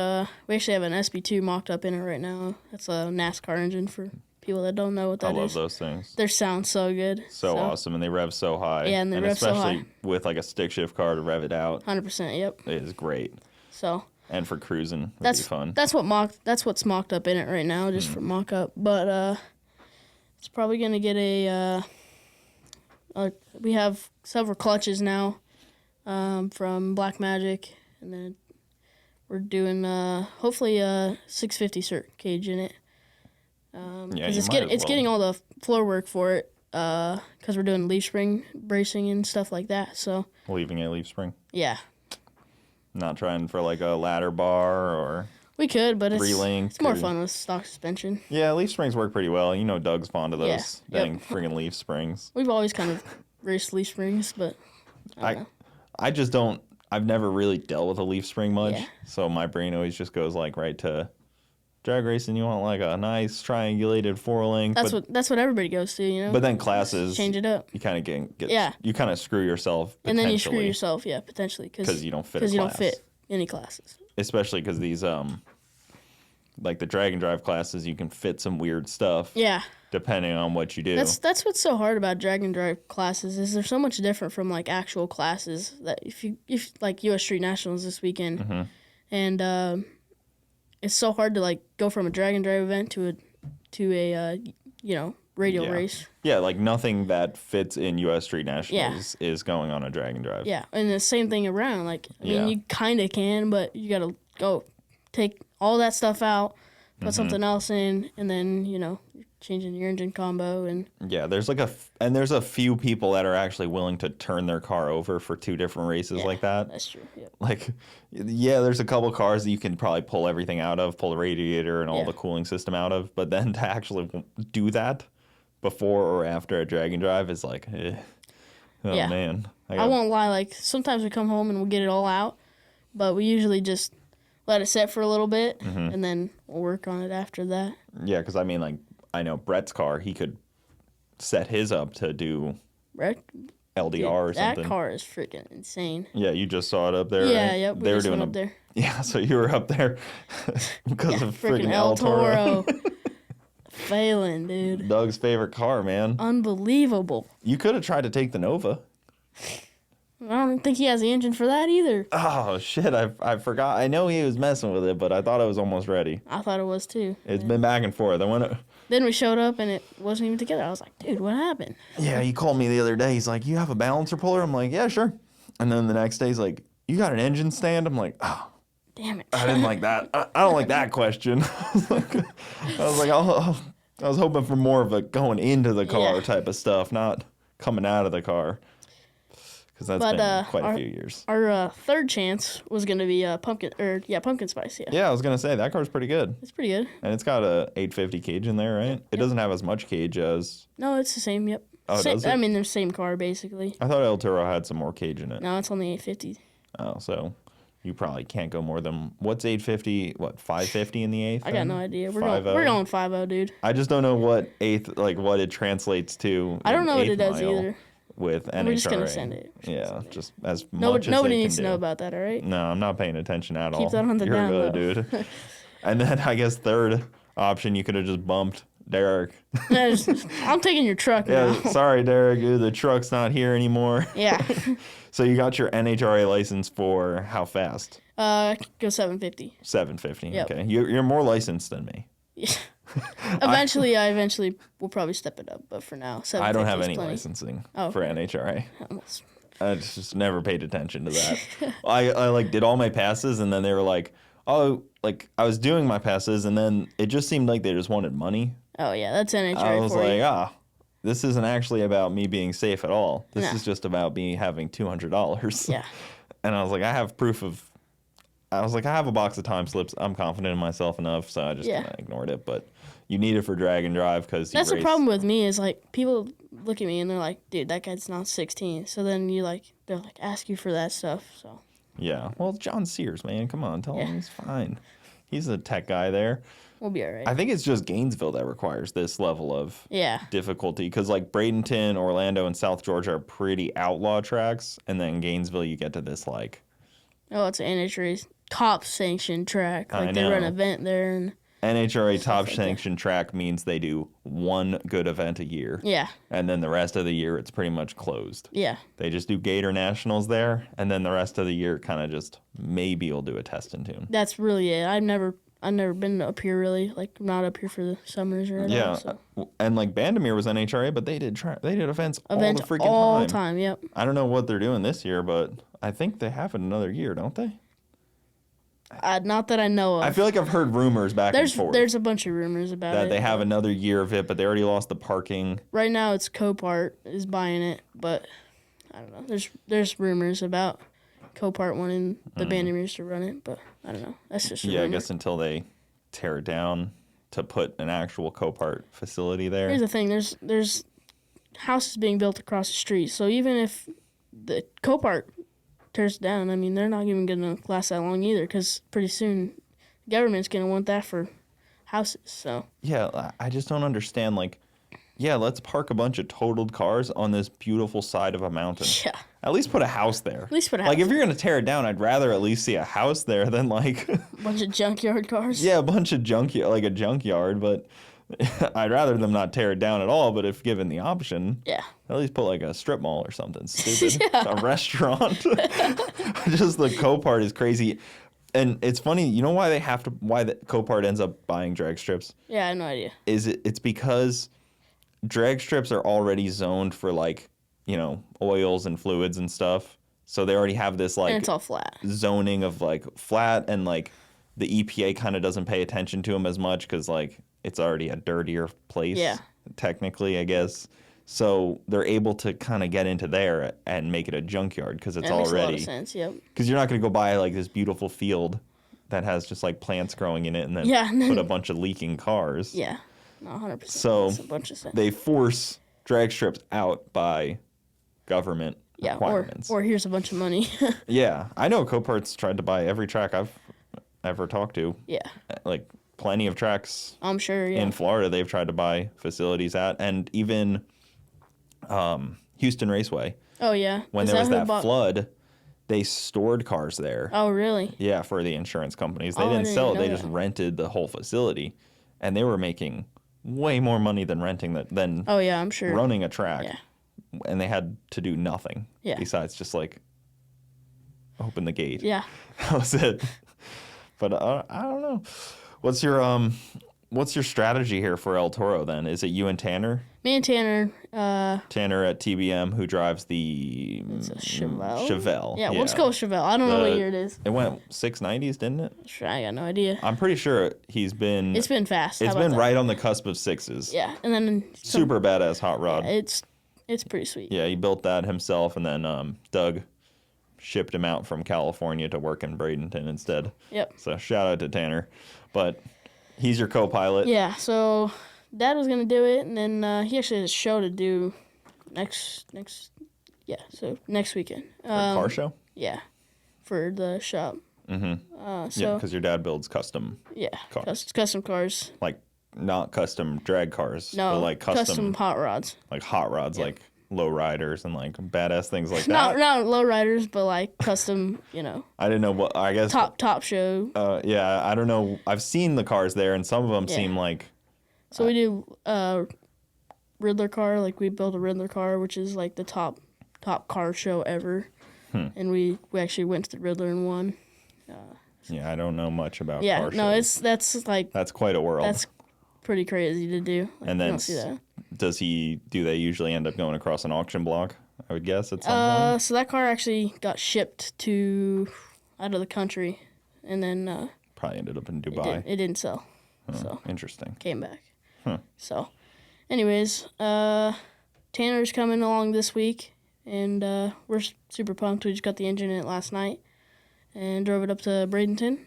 [SPEAKER 1] we actually have an SB2 mocked up in it right now. That's a NASCAR engine for people that don't know what that is.
[SPEAKER 2] I love those things.
[SPEAKER 1] They sound so good.
[SPEAKER 2] So awesome, and they rev so high.
[SPEAKER 1] Yeah, and they rev so high.
[SPEAKER 2] especially with like a stick shift car to rev it out.
[SPEAKER 1] 100%, yep.
[SPEAKER 2] It is great.
[SPEAKER 1] So.
[SPEAKER 2] And for cruising, it'd be fun.
[SPEAKER 1] That's what's mocked up in it right now, just for mock up. But it's probably gonna get we have several clutches now, from Black Magic, and then we're doing hopefully a 650 cert cage in it. Because it's getting all the floor work for it, because we're doing leaf spring bracing and stuff like that. So
[SPEAKER 2] leaving a leaf spring.
[SPEAKER 1] Yeah.
[SPEAKER 2] Not trying for like a ladder bar or
[SPEAKER 1] we could, but
[SPEAKER 2] it's
[SPEAKER 1] more fun with stock suspension.
[SPEAKER 2] Yeah, leaf springs work pretty well. You know, Doug's fond of those dang friggin' leaf springs.
[SPEAKER 1] We've always kind of raced leaf springs, but
[SPEAKER 2] I just don't. I've never really dealt with a leaf spring much, so my brain always just goes like right to drag racing. You want like a nice triangulated 4-link.
[SPEAKER 1] That's what everybody goes to, you know.
[SPEAKER 2] But then classes
[SPEAKER 1] change it up.
[SPEAKER 2] You kind of get you kind of screw yourself.
[SPEAKER 1] And then you screw yourself, potentially,
[SPEAKER 2] because you don't fit.
[SPEAKER 1] Because you don't fit any classes.
[SPEAKER 2] Especially because these like the drag and drive classes, you can fit some weird stuff.
[SPEAKER 1] Yeah.
[SPEAKER 2] Depending on what you do.
[SPEAKER 1] That's what's so hard about drag and drive classes is they're so much different from like actual classes that if like U.S. Street Nationals this weekend, and it's so hard to like go from a drag and drive event to a radial race. Yeah,
[SPEAKER 2] like nothing that fits in U.S. Street Nationals is going on a drag and drive.
[SPEAKER 1] Yeah, and the same thing around. Like, I mean, you kind of can, but you got to go take all that stuff out, put something else in, and then, you're changing your engine combo. And
[SPEAKER 2] there's like there's a few people that are actually willing to turn their car over for 2 different races like that.
[SPEAKER 1] That's true. Yep.
[SPEAKER 2] Like, there's a couple cars that you can probably pull everything out of, pull the radiator and all the cooling system out of, but then to actually do that before or after a drag and drive is like, man.
[SPEAKER 1] I won't lie, like, sometimes we come home and we'll get it all out, but we usually just let it set for a little bit, and then we'll work on it after that.
[SPEAKER 2] Yeah, because, I mean, like, I know Brett's car, he could set his up to do LDR or something.
[SPEAKER 1] That car is freaking insane.
[SPEAKER 2] Yeah, you just saw it up there,
[SPEAKER 1] Yeah,
[SPEAKER 2] right?
[SPEAKER 1] yep, we just went up there.
[SPEAKER 2] Yeah, so you were up there because of freaking
[SPEAKER 1] El Toro. Failing, dude.
[SPEAKER 2] Doug's favorite car, man.
[SPEAKER 1] Unbelievable.
[SPEAKER 2] You could have tried to take the Nova.
[SPEAKER 1] I don't think he has the engine for that either.
[SPEAKER 2] Oh, shit. I forgot. I know he was messing with it, but I thought it was almost ready.
[SPEAKER 1] I thought it was too.
[SPEAKER 2] It's been back and forth.
[SPEAKER 1] Then we showed up and it wasn't even together. I was like, dude, what happened?
[SPEAKER 2] Yeah, he called me the other day. He's like, you have a balancer puller? I'm like, yeah, sure. And then the next day he's like, you got an engine stand? I'm like, oh.
[SPEAKER 1] Damn it.
[SPEAKER 2] I didn't like that. I don't like that question. I was hoping for more of a going into the car type of stuff, not coming out of the car. Because that's been quite a few years.
[SPEAKER 1] Our third chance was going to be pumpkin spice.
[SPEAKER 2] Yeah, I was going to say that car's pretty good.
[SPEAKER 1] It's pretty good.
[SPEAKER 2] And it's got a 850 cage in there, right? Yep. It doesn't have as much cage as.
[SPEAKER 1] No, it's the same. Yep.
[SPEAKER 2] Oh, does it?
[SPEAKER 1] I mean, they're the same car basically.
[SPEAKER 2] I thought El Toro had some more cage in it.
[SPEAKER 1] No, it's only 850.
[SPEAKER 2] Oh, so you probably can't go more than what's 850? What 550 in the eighth?
[SPEAKER 1] I got no idea. We're going 5.0, dude.
[SPEAKER 2] I just don't know what eighth what it translates to.
[SPEAKER 1] I don't know what it does either.
[SPEAKER 2] With NHRA.
[SPEAKER 1] We're just gonna send it.
[SPEAKER 2] Yeah, just as much as
[SPEAKER 1] nobody needs to know about that, all right?
[SPEAKER 2] No, I'm not paying attention at all.
[SPEAKER 1] Keep that on the down low.
[SPEAKER 2] You're good, dude. And then I guess third option, you could have just bumped Derek.
[SPEAKER 1] I'm taking your truck now.
[SPEAKER 2] Yeah, sorry, Derek. The truck's not here anymore.
[SPEAKER 1] Yeah.
[SPEAKER 2] So you got your NHRA license for how fast?
[SPEAKER 1] Go 750.
[SPEAKER 2] 750.
[SPEAKER 1] Yep.
[SPEAKER 2] Okay. You're more licensed than me.
[SPEAKER 1] Yeah. Eventually will probably step it up, but for now, 750
[SPEAKER 2] I don't have
[SPEAKER 1] is
[SPEAKER 2] any
[SPEAKER 1] plenty.
[SPEAKER 2] licensing
[SPEAKER 1] Oh,
[SPEAKER 2] for
[SPEAKER 1] okay.
[SPEAKER 2] NHRA.
[SPEAKER 1] Almost.
[SPEAKER 2] I just never paid attention to that. I like did all my passes, and then they were like, oh, like I was doing my passes, and then it just seemed like they just wanted money.
[SPEAKER 1] Oh yeah, that's NHRA
[SPEAKER 2] I was
[SPEAKER 1] for
[SPEAKER 2] like,
[SPEAKER 1] you.
[SPEAKER 2] this isn't actually about me being safe at all. This
[SPEAKER 1] No.
[SPEAKER 2] is just about me having $200.
[SPEAKER 1] Yeah.
[SPEAKER 2] And I was like, I have I have a box of time slips. I'm confident in myself enough, so I just kind of ignored it. But you need it for drag and drive because
[SPEAKER 1] that's the problem with me is like people look at me and they're like, dude, that guy's not 16. So then they're like ask you for that stuff. So
[SPEAKER 2] yeah, well, John Sears, man, come on, tell him he's fine. He's a tech guy there.
[SPEAKER 1] We'll be all right.
[SPEAKER 2] I think it's just Gainesville that requires this level of difficulty because like Bradenton, Orlando, and South Georgia are pretty outlaw tracks, and then Gainesville you get to this like.
[SPEAKER 1] Oh, it's an NHRA top sanctioned track. Like they
[SPEAKER 2] know.
[SPEAKER 1] run an event there and.
[SPEAKER 2] NHRA top sanctioned track means they do one good event a year.
[SPEAKER 1] Yeah.
[SPEAKER 2] And then the rest of the year it's pretty much closed.
[SPEAKER 1] Yeah.
[SPEAKER 2] They just do Gator Nationals there, and then the rest of the year kind of just maybe you'll do a test and tune.
[SPEAKER 1] That's really it. I've never been up here really. Like I'm not up here for the summers or anything.
[SPEAKER 2] Yeah.
[SPEAKER 1] So.
[SPEAKER 2] And like Bandamere was NHRA, but they did events all the freaking
[SPEAKER 1] time. Yep.
[SPEAKER 2] I don't know what they're doing this year, but I think they have it another year, don't they?
[SPEAKER 1] Not that I know of.
[SPEAKER 2] I feel like I've heard rumors back and forth.
[SPEAKER 1] There's a bunch of rumors about
[SPEAKER 2] that
[SPEAKER 1] it.
[SPEAKER 2] They have another year of it, but they already lost the parking.
[SPEAKER 1] Right now, it's Copart is buying it, but I don't know. There's rumors about Copart wanting the Bandameers to run it, but I don't know. That's just a rumor.
[SPEAKER 2] I guess until they tear it down to put an actual Copart facility there.
[SPEAKER 1] Here's the thing. There's houses being built across the street, so even if the Copart tears it down, I mean, they're not even going to last that long either because pretty soon the government's going to want that for houses. So
[SPEAKER 2] yeah, I just don't understand. Like, yeah, let's park a bunch of totaled cars on this beautiful side of a mountain.
[SPEAKER 1] Yeah.
[SPEAKER 2] At least put a house there.
[SPEAKER 1] At least put a house.
[SPEAKER 2] Like, if you're going to tear it down, I'd rather at least see a house there than like
[SPEAKER 1] a bunch of junkyard cars.
[SPEAKER 2] Yeah, a bunch of like a junkyard, but I'd rather them not tear it down at all, but if given the option, at least put like a strip mall or something stupid, a restaurant. Just the Copart is crazy. And it's funny, you know why why the Copart ends up buying drag strips?
[SPEAKER 1] Yeah, I have no idea.
[SPEAKER 2] It's because drag strips are already zoned for like, oils and fluids and stuff. So they already have this like
[SPEAKER 1] and it's all flat.
[SPEAKER 2] Zoning of like flat, and like the EPA kind of doesn't pay attention to them as much because like it's already a dirtier place, technically, I guess. So they're able to kind of get into there and make it a junkyard because it's already.
[SPEAKER 1] Makes a lot of sense. Yep.
[SPEAKER 2] Because you're not going to go buy like this beautiful field that has just like plants growing in it and then put a bunch of leaking cars.
[SPEAKER 1] Yeah, no, 100%.
[SPEAKER 2] So
[SPEAKER 1] That's a bunch of sense.
[SPEAKER 2] They force drag strips out by government requirements.
[SPEAKER 1] Or here's a bunch of money.
[SPEAKER 2] Yeah, I know Copart's tried to buy every track I've ever talked to.
[SPEAKER 1] Yeah.
[SPEAKER 2] Like plenty of tracks.
[SPEAKER 1] I'm sure. Yeah.
[SPEAKER 2] In Florida, they've tried to buy facilities at, and even Houston Raceway.
[SPEAKER 1] Oh yeah.
[SPEAKER 2] When there was that flood, they stored cars there.
[SPEAKER 1] Oh really?
[SPEAKER 2] Yeah, for the insurance companies. They didn't sell it. They just rented the whole facility, and they were making way more money than renting than.
[SPEAKER 1] Oh yeah, I'm sure.
[SPEAKER 2] Running a track.
[SPEAKER 1] Yeah.
[SPEAKER 2] And they had to do nothing.
[SPEAKER 1] Yeah.
[SPEAKER 2] Besides just like open the gate.
[SPEAKER 1] Yeah.
[SPEAKER 2] That was it. But I don't know. What's your strategy here for El Toro then? Is it you and Tanner?
[SPEAKER 1] Me and Tanner.
[SPEAKER 2] Tanner at TBM, who drives the
[SPEAKER 1] it's a Chevelle.
[SPEAKER 2] Chevelle.
[SPEAKER 1] Yeah, let's go with Chevelle. I don't know what year it is.
[SPEAKER 2] It went 690s, didn't it?
[SPEAKER 1] Sure, I got no idea.
[SPEAKER 2] I'm pretty sure he's been.
[SPEAKER 1] It's been fast.
[SPEAKER 2] It's been right on the cusp of sixes.
[SPEAKER 1] Yeah, and then
[SPEAKER 2] super badass hot rod.
[SPEAKER 1] Yeah, it's pretty sweet.
[SPEAKER 2] Yeah, he built that himself, and then Doug shipped him out from California to work in Bradenton instead.
[SPEAKER 1] Yep.
[SPEAKER 2] So shout out to Tanner, but he's your co-pilot.
[SPEAKER 1] Yeah. So Dad was gonna do it, and then he actually has a show to do next weekend.
[SPEAKER 2] For a car show.
[SPEAKER 1] Yeah, for the shop.
[SPEAKER 2] Mm-hmm.
[SPEAKER 1] So,
[SPEAKER 2] yeah, because your dad builds custom.
[SPEAKER 1] Yeah,
[SPEAKER 2] cars.
[SPEAKER 1] Custom cars.
[SPEAKER 2] Like not custom drag cars.
[SPEAKER 1] No,
[SPEAKER 2] but like custom
[SPEAKER 1] hot rods.
[SPEAKER 2] Like hot rods, like low riders and like badass things like that.
[SPEAKER 1] Not low riders, but like custom. I
[SPEAKER 2] didn't know what I guess.
[SPEAKER 1] Top show.
[SPEAKER 2] Yeah, I don't know. I've seen the cars there, and some of them seem like.
[SPEAKER 1] So we do Riddler car. Like we built a Riddler car, which is like the top car show ever. And we actually went to the Riddler and won.
[SPEAKER 2] Yeah, I don't know much about
[SPEAKER 1] Yeah,
[SPEAKER 2] car
[SPEAKER 1] no,
[SPEAKER 2] shows. That's quite a world.
[SPEAKER 1] That's pretty crazy to do. Like,
[SPEAKER 2] and
[SPEAKER 1] you
[SPEAKER 2] then
[SPEAKER 1] don't see that.
[SPEAKER 2] do they usually end up going across an auction block? I would guess at some point.
[SPEAKER 1] So that car actually got shipped out of the country, and then
[SPEAKER 2] Probably ended up in Dubai.
[SPEAKER 1] it didn't sell. So
[SPEAKER 2] Interesting.
[SPEAKER 1] came back.
[SPEAKER 2] Huh.
[SPEAKER 1] So, anyways, Tanner's coming along this week, and we're super pumped. We just got the engine in it last night and drove it up to Bradenton.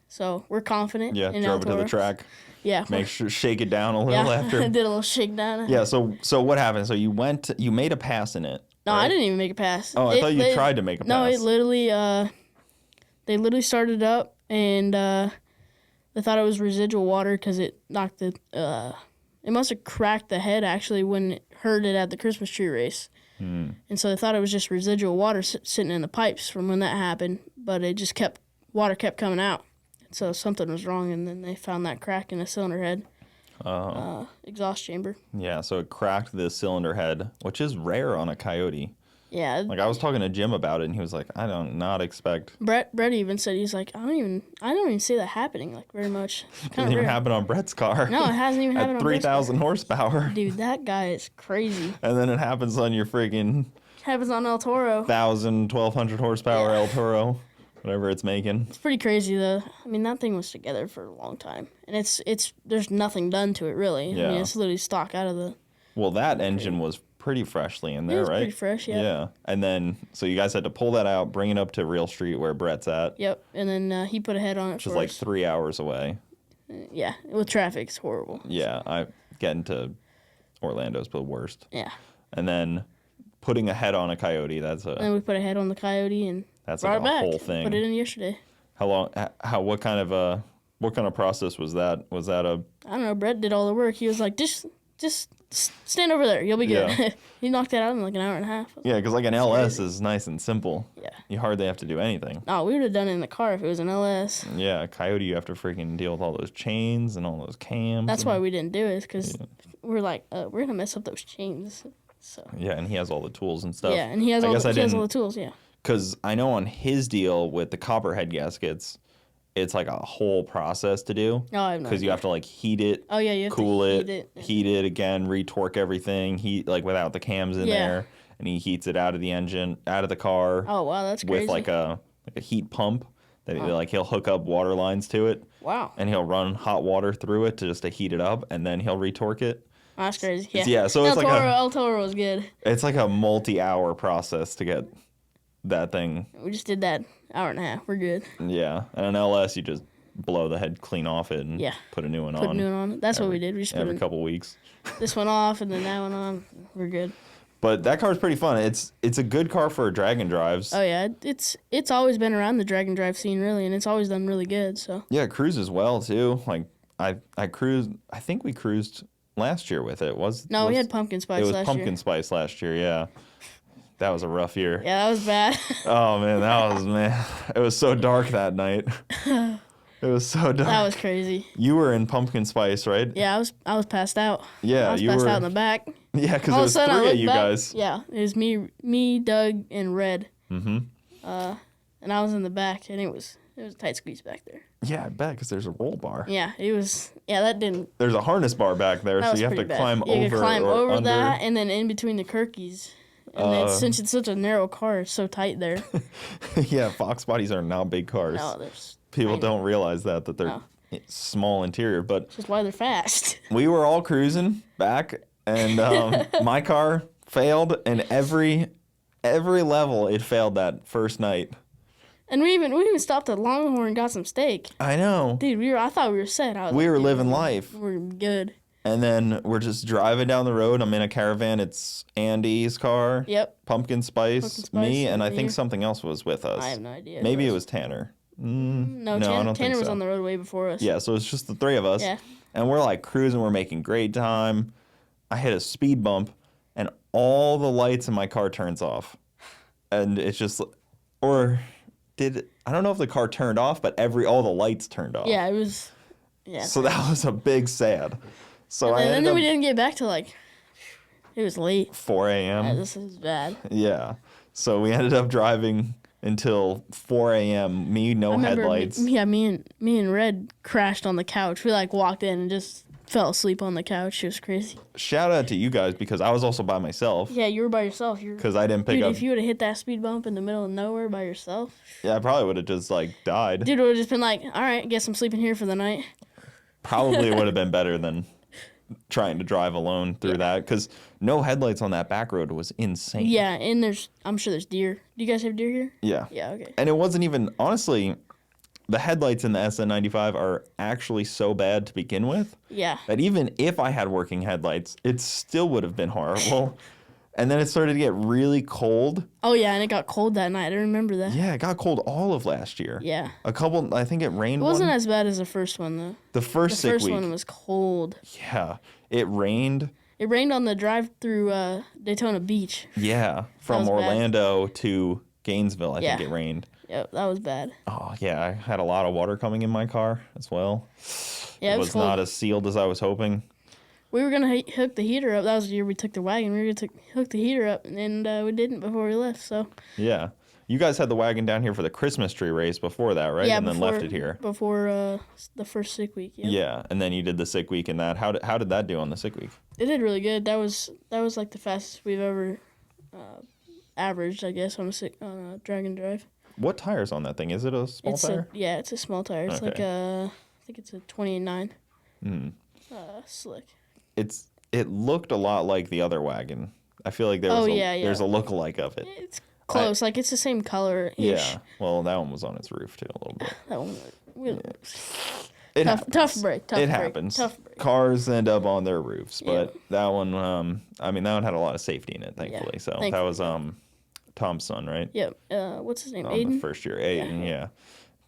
[SPEAKER 1] So we're confident.
[SPEAKER 2] Yeah,
[SPEAKER 1] in
[SPEAKER 2] drove it to the
[SPEAKER 1] Toro.
[SPEAKER 2] track.
[SPEAKER 1] Yeah.
[SPEAKER 2] Make sure shake it down a little
[SPEAKER 1] I
[SPEAKER 2] after.
[SPEAKER 1] did a little shakedown.
[SPEAKER 2] Yeah. So what happened? So you made a pass in it.
[SPEAKER 1] No,
[SPEAKER 2] right?
[SPEAKER 1] I didn't even make a pass.
[SPEAKER 2] Oh, I thought you tried to make a pass.
[SPEAKER 1] No, they literally started up, and they thought it was residual water because it knocked it must have cracked the head actually when it heard it at the Christmas tree race. And so they thought it was just residual water sitting in the pipes from when that happened, but it just water kept coming out. So something was wrong, and then they found that crack in the cylinder head. Exhaust chamber.
[SPEAKER 2] Yeah, so it cracked the cylinder head, which is rare on a Coyote.
[SPEAKER 1] Yeah.
[SPEAKER 2] Like I was talking to Jim about it, and he was like, "I don't not expect."
[SPEAKER 1] Brett even said he's like, I don't even see that happening like very much.
[SPEAKER 2] It didn't even happen on Brett's car.
[SPEAKER 1] No, it hasn't even happened
[SPEAKER 2] at
[SPEAKER 1] on Brett's
[SPEAKER 2] 3,000
[SPEAKER 1] car.
[SPEAKER 2] horsepower.
[SPEAKER 1] Dude, that guy is crazy.
[SPEAKER 2] And then it happens on your freaking
[SPEAKER 1] Happens on El Toro.
[SPEAKER 2] 1,200 horsepower El Toro, whatever it's making.
[SPEAKER 1] It's pretty crazy though. I mean, that thing was together for a long time, and it's there's nothing done to it really.
[SPEAKER 2] Yeah.
[SPEAKER 1] I mean, it's literally stock out of the.
[SPEAKER 2] Well, that engine was pretty freshly in there,
[SPEAKER 1] It was
[SPEAKER 2] right?
[SPEAKER 1] pretty fresh, yeah.
[SPEAKER 2] Yeah. And then, so you guys had to pull that out, bring it up to Real Street where Brett's at,
[SPEAKER 1] Yep, and then he put a head on it
[SPEAKER 2] which is
[SPEAKER 1] for
[SPEAKER 2] like
[SPEAKER 1] us.
[SPEAKER 2] 3 hours away.
[SPEAKER 1] Yeah, with traffic, it's horrible.
[SPEAKER 2] Yeah, I getting to Orlando's the worst.
[SPEAKER 1] Yeah.
[SPEAKER 2] And then putting a head on a Coyote, that's
[SPEAKER 1] And then we put a head on the Coyote and
[SPEAKER 2] That's
[SPEAKER 1] brought
[SPEAKER 2] like
[SPEAKER 1] it
[SPEAKER 2] a
[SPEAKER 1] back.
[SPEAKER 2] whole thing.
[SPEAKER 1] Put it in yesterday.
[SPEAKER 2] how long? What kind of process was that? Was that a?
[SPEAKER 1] I don't know. Brett did all the work. He was like, just stand over there. You'll be good.
[SPEAKER 2] Yeah.
[SPEAKER 1] He knocked that out in like an hour and a half.
[SPEAKER 2] Yeah, because like an LS is nice and simple.
[SPEAKER 1] Yeah.
[SPEAKER 2] You hardly have to do anything.
[SPEAKER 1] No, we would have done it in the car if it was an LS.
[SPEAKER 2] Yeah, a Coyote, you have to freaking deal with all those chains and all those cams.
[SPEAKER 1] That's
[SPEAKER 2] and,
[SPEAKER 1] why we didn't do it, because we're like, we're going to mess up those chains. So.
[SPEAKER 2] Yeah, and he has all the tools and stuff.
[SPEAKER 1] Yeah, and he has all the tools, yeah.
[SPEAKER 2] Because I know on his deal with the copperhead gaskets, it's like a whole process to do.
[SPEAKER 1] Oh, I have no
[SPEAKER 2] Because you
[SPEAKER 1] idea.
[SPEAKER 2] have to like heat it,
[SPEAKER 1] Oh, yeah, you have
[SPEAKER 2] cool
[SPEAKER 1] to
[SPEAKER 2] it, heat it again, retorque everything, heat like without the cams in
[SPEAKER 1] Yeah.
[SPEAKER 2] there, and he heats it out of the engine, out of the car.
[SPEAKER 1] Oh, wow, that's crazy.
[SPEAKER 2] with like a heat pump that he'll hook up water lines to it,
[SPEAKER 1] Wow.
[SPEAKER 2] and he'll run hot water through it to heat it up, and then he'll retorque it.
[SPEAKER 1] Oh, that's crazy. Yeah.
[SPEAKER 2] Yeah, so it's like
[SPEAKER 1] El Toro was good.
[SPEAKER 2] it's like a multi-hour process to get that thing.
[SPEAKER 1] We just did that hour and a half. We're good.
[SPEAKER 2] Yeah, and an LS you just blow the head clean off it and
[SPEAKER 1] Yeah.
[SPEAKER 2] put a new one
[SPEAKER 1] Put a
[SPEAKER 2] on
[SPEAKER 1] new one on. That's what we did. We just put
[SPEAKER 2] every couple weeks.
[SPEAKER 1] this one off and then that one on. We're good.
[SPEAKER 2] But that car's pretty fun. It's a good car for drag and drives.
[SPEAKER 1] Oh yeah, it's always been around the drag and drive scene really, and it's always done really good. So
[SPEAKER 2] Yeah, it cruises well too. Like I cruised. I think we cruised last year with it.
[SPEAKER 1] we had pumpkin spice
[SPEAKER 2] It was
[SPEAKER 1] last
[SPEAKER 2] pumpkin
[SPEAKER 1] year.
[SPEAKER 2] spice last year. Yeah, that was a rough year.
[SPEAKER 1] Yeah, that was bad.
[SPEAKER 2] Oh man, it was so dark that night. It was so dark.
[SPEAKER 1] That was crazy.
[SPEAKER 2] You were in pumpkin spice, right?
[SPEAKER 1] Yeah, I was passed out.
[SPEAKER 2] Yeah,
[SPEAKER 1] I was
[SPEAKER 2] you
[SPEAKER 1] passed
[SPEAKER 2] were.
[SPEAKER 1] out in the back.
[SPEAKER 2] Yeah, because
[SPEAKER 1] All
[SPEAKER 2] it
[SPEAKER 1] of a
[SPEAKER 2] was
[SPEAKER 1] sudden, I
[SPEAKER 2] three of
[SPEAKER 1] looked
[SPEAKER 2] you
[SPEAKER 1] back.
[SPEAKER 2] guys.
[SPEAKER 1] Yeah, it was me, Doug, and Red.
[SPEAKER 2] Mm-hmm.
[SPEAKER 1] And I was in the back, and it was a tight squeeze back there.
[SPEAKER 2] Yeah, I bet because there's a roll bar.
[SPEAKER 1] Yeah, it was. Yeah, that didn't.
[SPEAKER 2] There's a harness bar back there,
[SPEAKER 1] That
[SPEAKER 2] so
[SPEAKER 1] was
[SPEAKER 2] you have to
[SPEAKER 1] pretty bad.
[SPEAKER 2] climb
[SPEAKER 1] You
[SPEAKER 2] over
[SPEAKER 1] could climb
[SPEAKER 2] or
[SPEAKER 1] over
[SPEAKER 2] under.
[SPEAKER 1] that, and then in between the Kirkies. And then since it's such a narrow car, it's so tight there.
[SPEAKER 2] Yeah, Fox bodies are not big cars.
[SPEAKER 1] No, there's
[SPEAKER 2] People
[SPEAKER 1] tiny.
[SPEAKER 2] don't realize that they're
[SPEAKER 1] No.
[SPEAKER 2] small interior. But
[SPEAKER 1] That's why they're fast.
[SPEAKER 2] we were all cruising back, and my car failed, and every level it failed that first night.
[SPEAKER 1] And we even stopped at Longhorn and got some steak.
[SPEAKER 2] I know.
[SPEAKER 1] Dude, I thought we were set. I was
[SPEAKER 2] We
[SPEAKER 1] like,
[SPEAKER 2] were
[SPEAKER 1] dude,
[SPEAKER 2] living life.
[SPEAKER 1] We're good.
[SPEAKER 2] And then we're just driving down the road. I'm in a caravan. It's Andy's car.
[SPEAKER 1] Yep.
[SPEAKER 2] Pumpkin Spice, me, and I think
[SPEAKER 1] me.
[SPEAKER 2] something else was with us.
[SPEAKER 1] I have no idea.
[SPEAKER 2] Maybe it was Tanner.
[SPEAKER 1] No,
[SPEAKER 2] I don't think
[SPEAKER 1] Tanner was
[SPEAKER 2] so.
[SPEAKER 1] on the road way before us.
[SPEAKER 2] Yeah, so it's just the three of us.
[SPEAKER 1] Yeah.
[SPEAKER 2] And we're like cruising. We're making great time. I hit a speed bump, and all the lights in my car turns off. And it's just, I don't know if the car turned off, but all the lights turned off.
[SPEAKER 1] Yeah, it was. Yeah.
[SPEAKER 2] So that was a big sad. So I
[SPEAKER 1] and
[SPEAKER 2] ended
[SPEAKER 1] then
[SPEAKER 2] up
[SPEAKER 1] we didn't get back till like. It was late.
[SPEAKER 2] 4 a.m.
[SPEAKER 1] Yeah, this is bad.
[SPEAKER 2] Yeah. So we ended up driving until 4 a.m. Me, no
[SPEAKER 1] I remember
[SPEAKER 2] headlights.
[SPEAKER 1] Me and Red crashed on the couch. We like walked in and just fell asleep on the couch. It was crazy.
[SPEAKER 2] Shout out to you guys because I was also by myself.
[SPEAKER 1] Yeah, you were by yourself.
[SPEAKER 2] Because I didn't pick up.
[SPEAKER 1] If you would have hit that speed bump in the middle of nowhere by yourself.
[SPEAKER 2] Yeah, I probably would have just like died.
[SPEAKER 1] Dude would have just been like, all right, guess I'm sleeping here for the night.
[SPEAKER 2] Probably would have been better than trying to drive alone through that because no headlights on that back road was insane.
[SPEAKER 1] Yeah, and I'm sure there's deer. Do you guys have deer here?
[SPEAKER 2] Yeah.
[SPEAKER 1] Yeah, okay.
[SPEAKER 2] And it wasn't even, honestly, the headlights in the SN95 are actually so bad to begin with.
[SPEAKER 1] Yeah.
[SPEAKER 2] That even if I had working headlights, it still would have been horrible. And then it started to get really cold.
[SPEAKER 1] Oh, yeah, and it got cold that night. I remember that.
[SPEAKER 2] Yeah, it got cold all of last year.
[SPEAKER 1] Yeah.
[SPEAKER 2] I think it rained.
[SPEAKER 1] It wasn't as bad as the first one, though.
[SPEAKER 2] The first
[SPEAKER 1] The first
[SPEAKER 2] week.
[SPEAKER 1] one was cold.
[SPEAKER 2] Yeah, it rained.
[SPEAKER 1] It rained on the drive through Daytona Beach.
[SPEAKER 2] Yeah, from
[SPEAKER 1] was bad.
[SPEAKER 2] Orlando to Gainesville, I think it rained.
[SPEAKER 1] Yep, that was bad.
[SPEAKER 2] Oh, yeah, I had a lot of water coming in my car as well.
[SPEAKER 1] Yeah,
[SPEAKER 2] it
[SPEAKER 1] it
[SPEAKER 2] was
[SPEAKER 1] was cold.
[SPEAKER 2] not as sealed as I was hoping.
[SPEAKER 1] We were going to hook the heater up. That was the year we took the wagon. We were going to hook the heater up, and we didn't before we left, so.
[SPEAKER 2] Yeah. You guys had the wagon down here for the Christmas tree race before that, right?
[SPEAKER 1] Yeah,
[SPEAKER 2] and then left it here.
[SPEAKER 1] Before the first sick week, yeah.
[SPEAKER 2] Yeah, and then you did the sick week and that. How did that do on the sick week?
[SPEAKER 1] It did really good. That was like the fastest we've ever averaged, I guess, on a drag and drive.
[SPEAKER 2] What tire's on that thing? Is it a small tire?
[SPEAKER 1] It's a small tire. It's like I think it's a 28.9. Slick.
[SPEAKER 2] It looked a lot like the other wagon. I feel like there's a lookalike of it.
[SPEAKER 1] It's close. Like it's the same color.
[SPEAKER 2] Yeah. Well, that one was on its roof too a little bit.
[SPEAKER 1] That one.
[SPEAKER 2] Tough
[SPEAKER 1] break.
[SPEAKER 2] It happens.
[SPEAKER 1] Tough break.
[SPEAKER 2] Cars end up on their roofs, but that one, that one had a lot of safety in it, thankfully. So that was Tom's son, right?
[SPEAKER 1] Yep. What's his name?
[SPEAKER 2] On
[SPEAKER 1] Aiden.
[SPEAKER 2] the first year, Aiden. Yeah.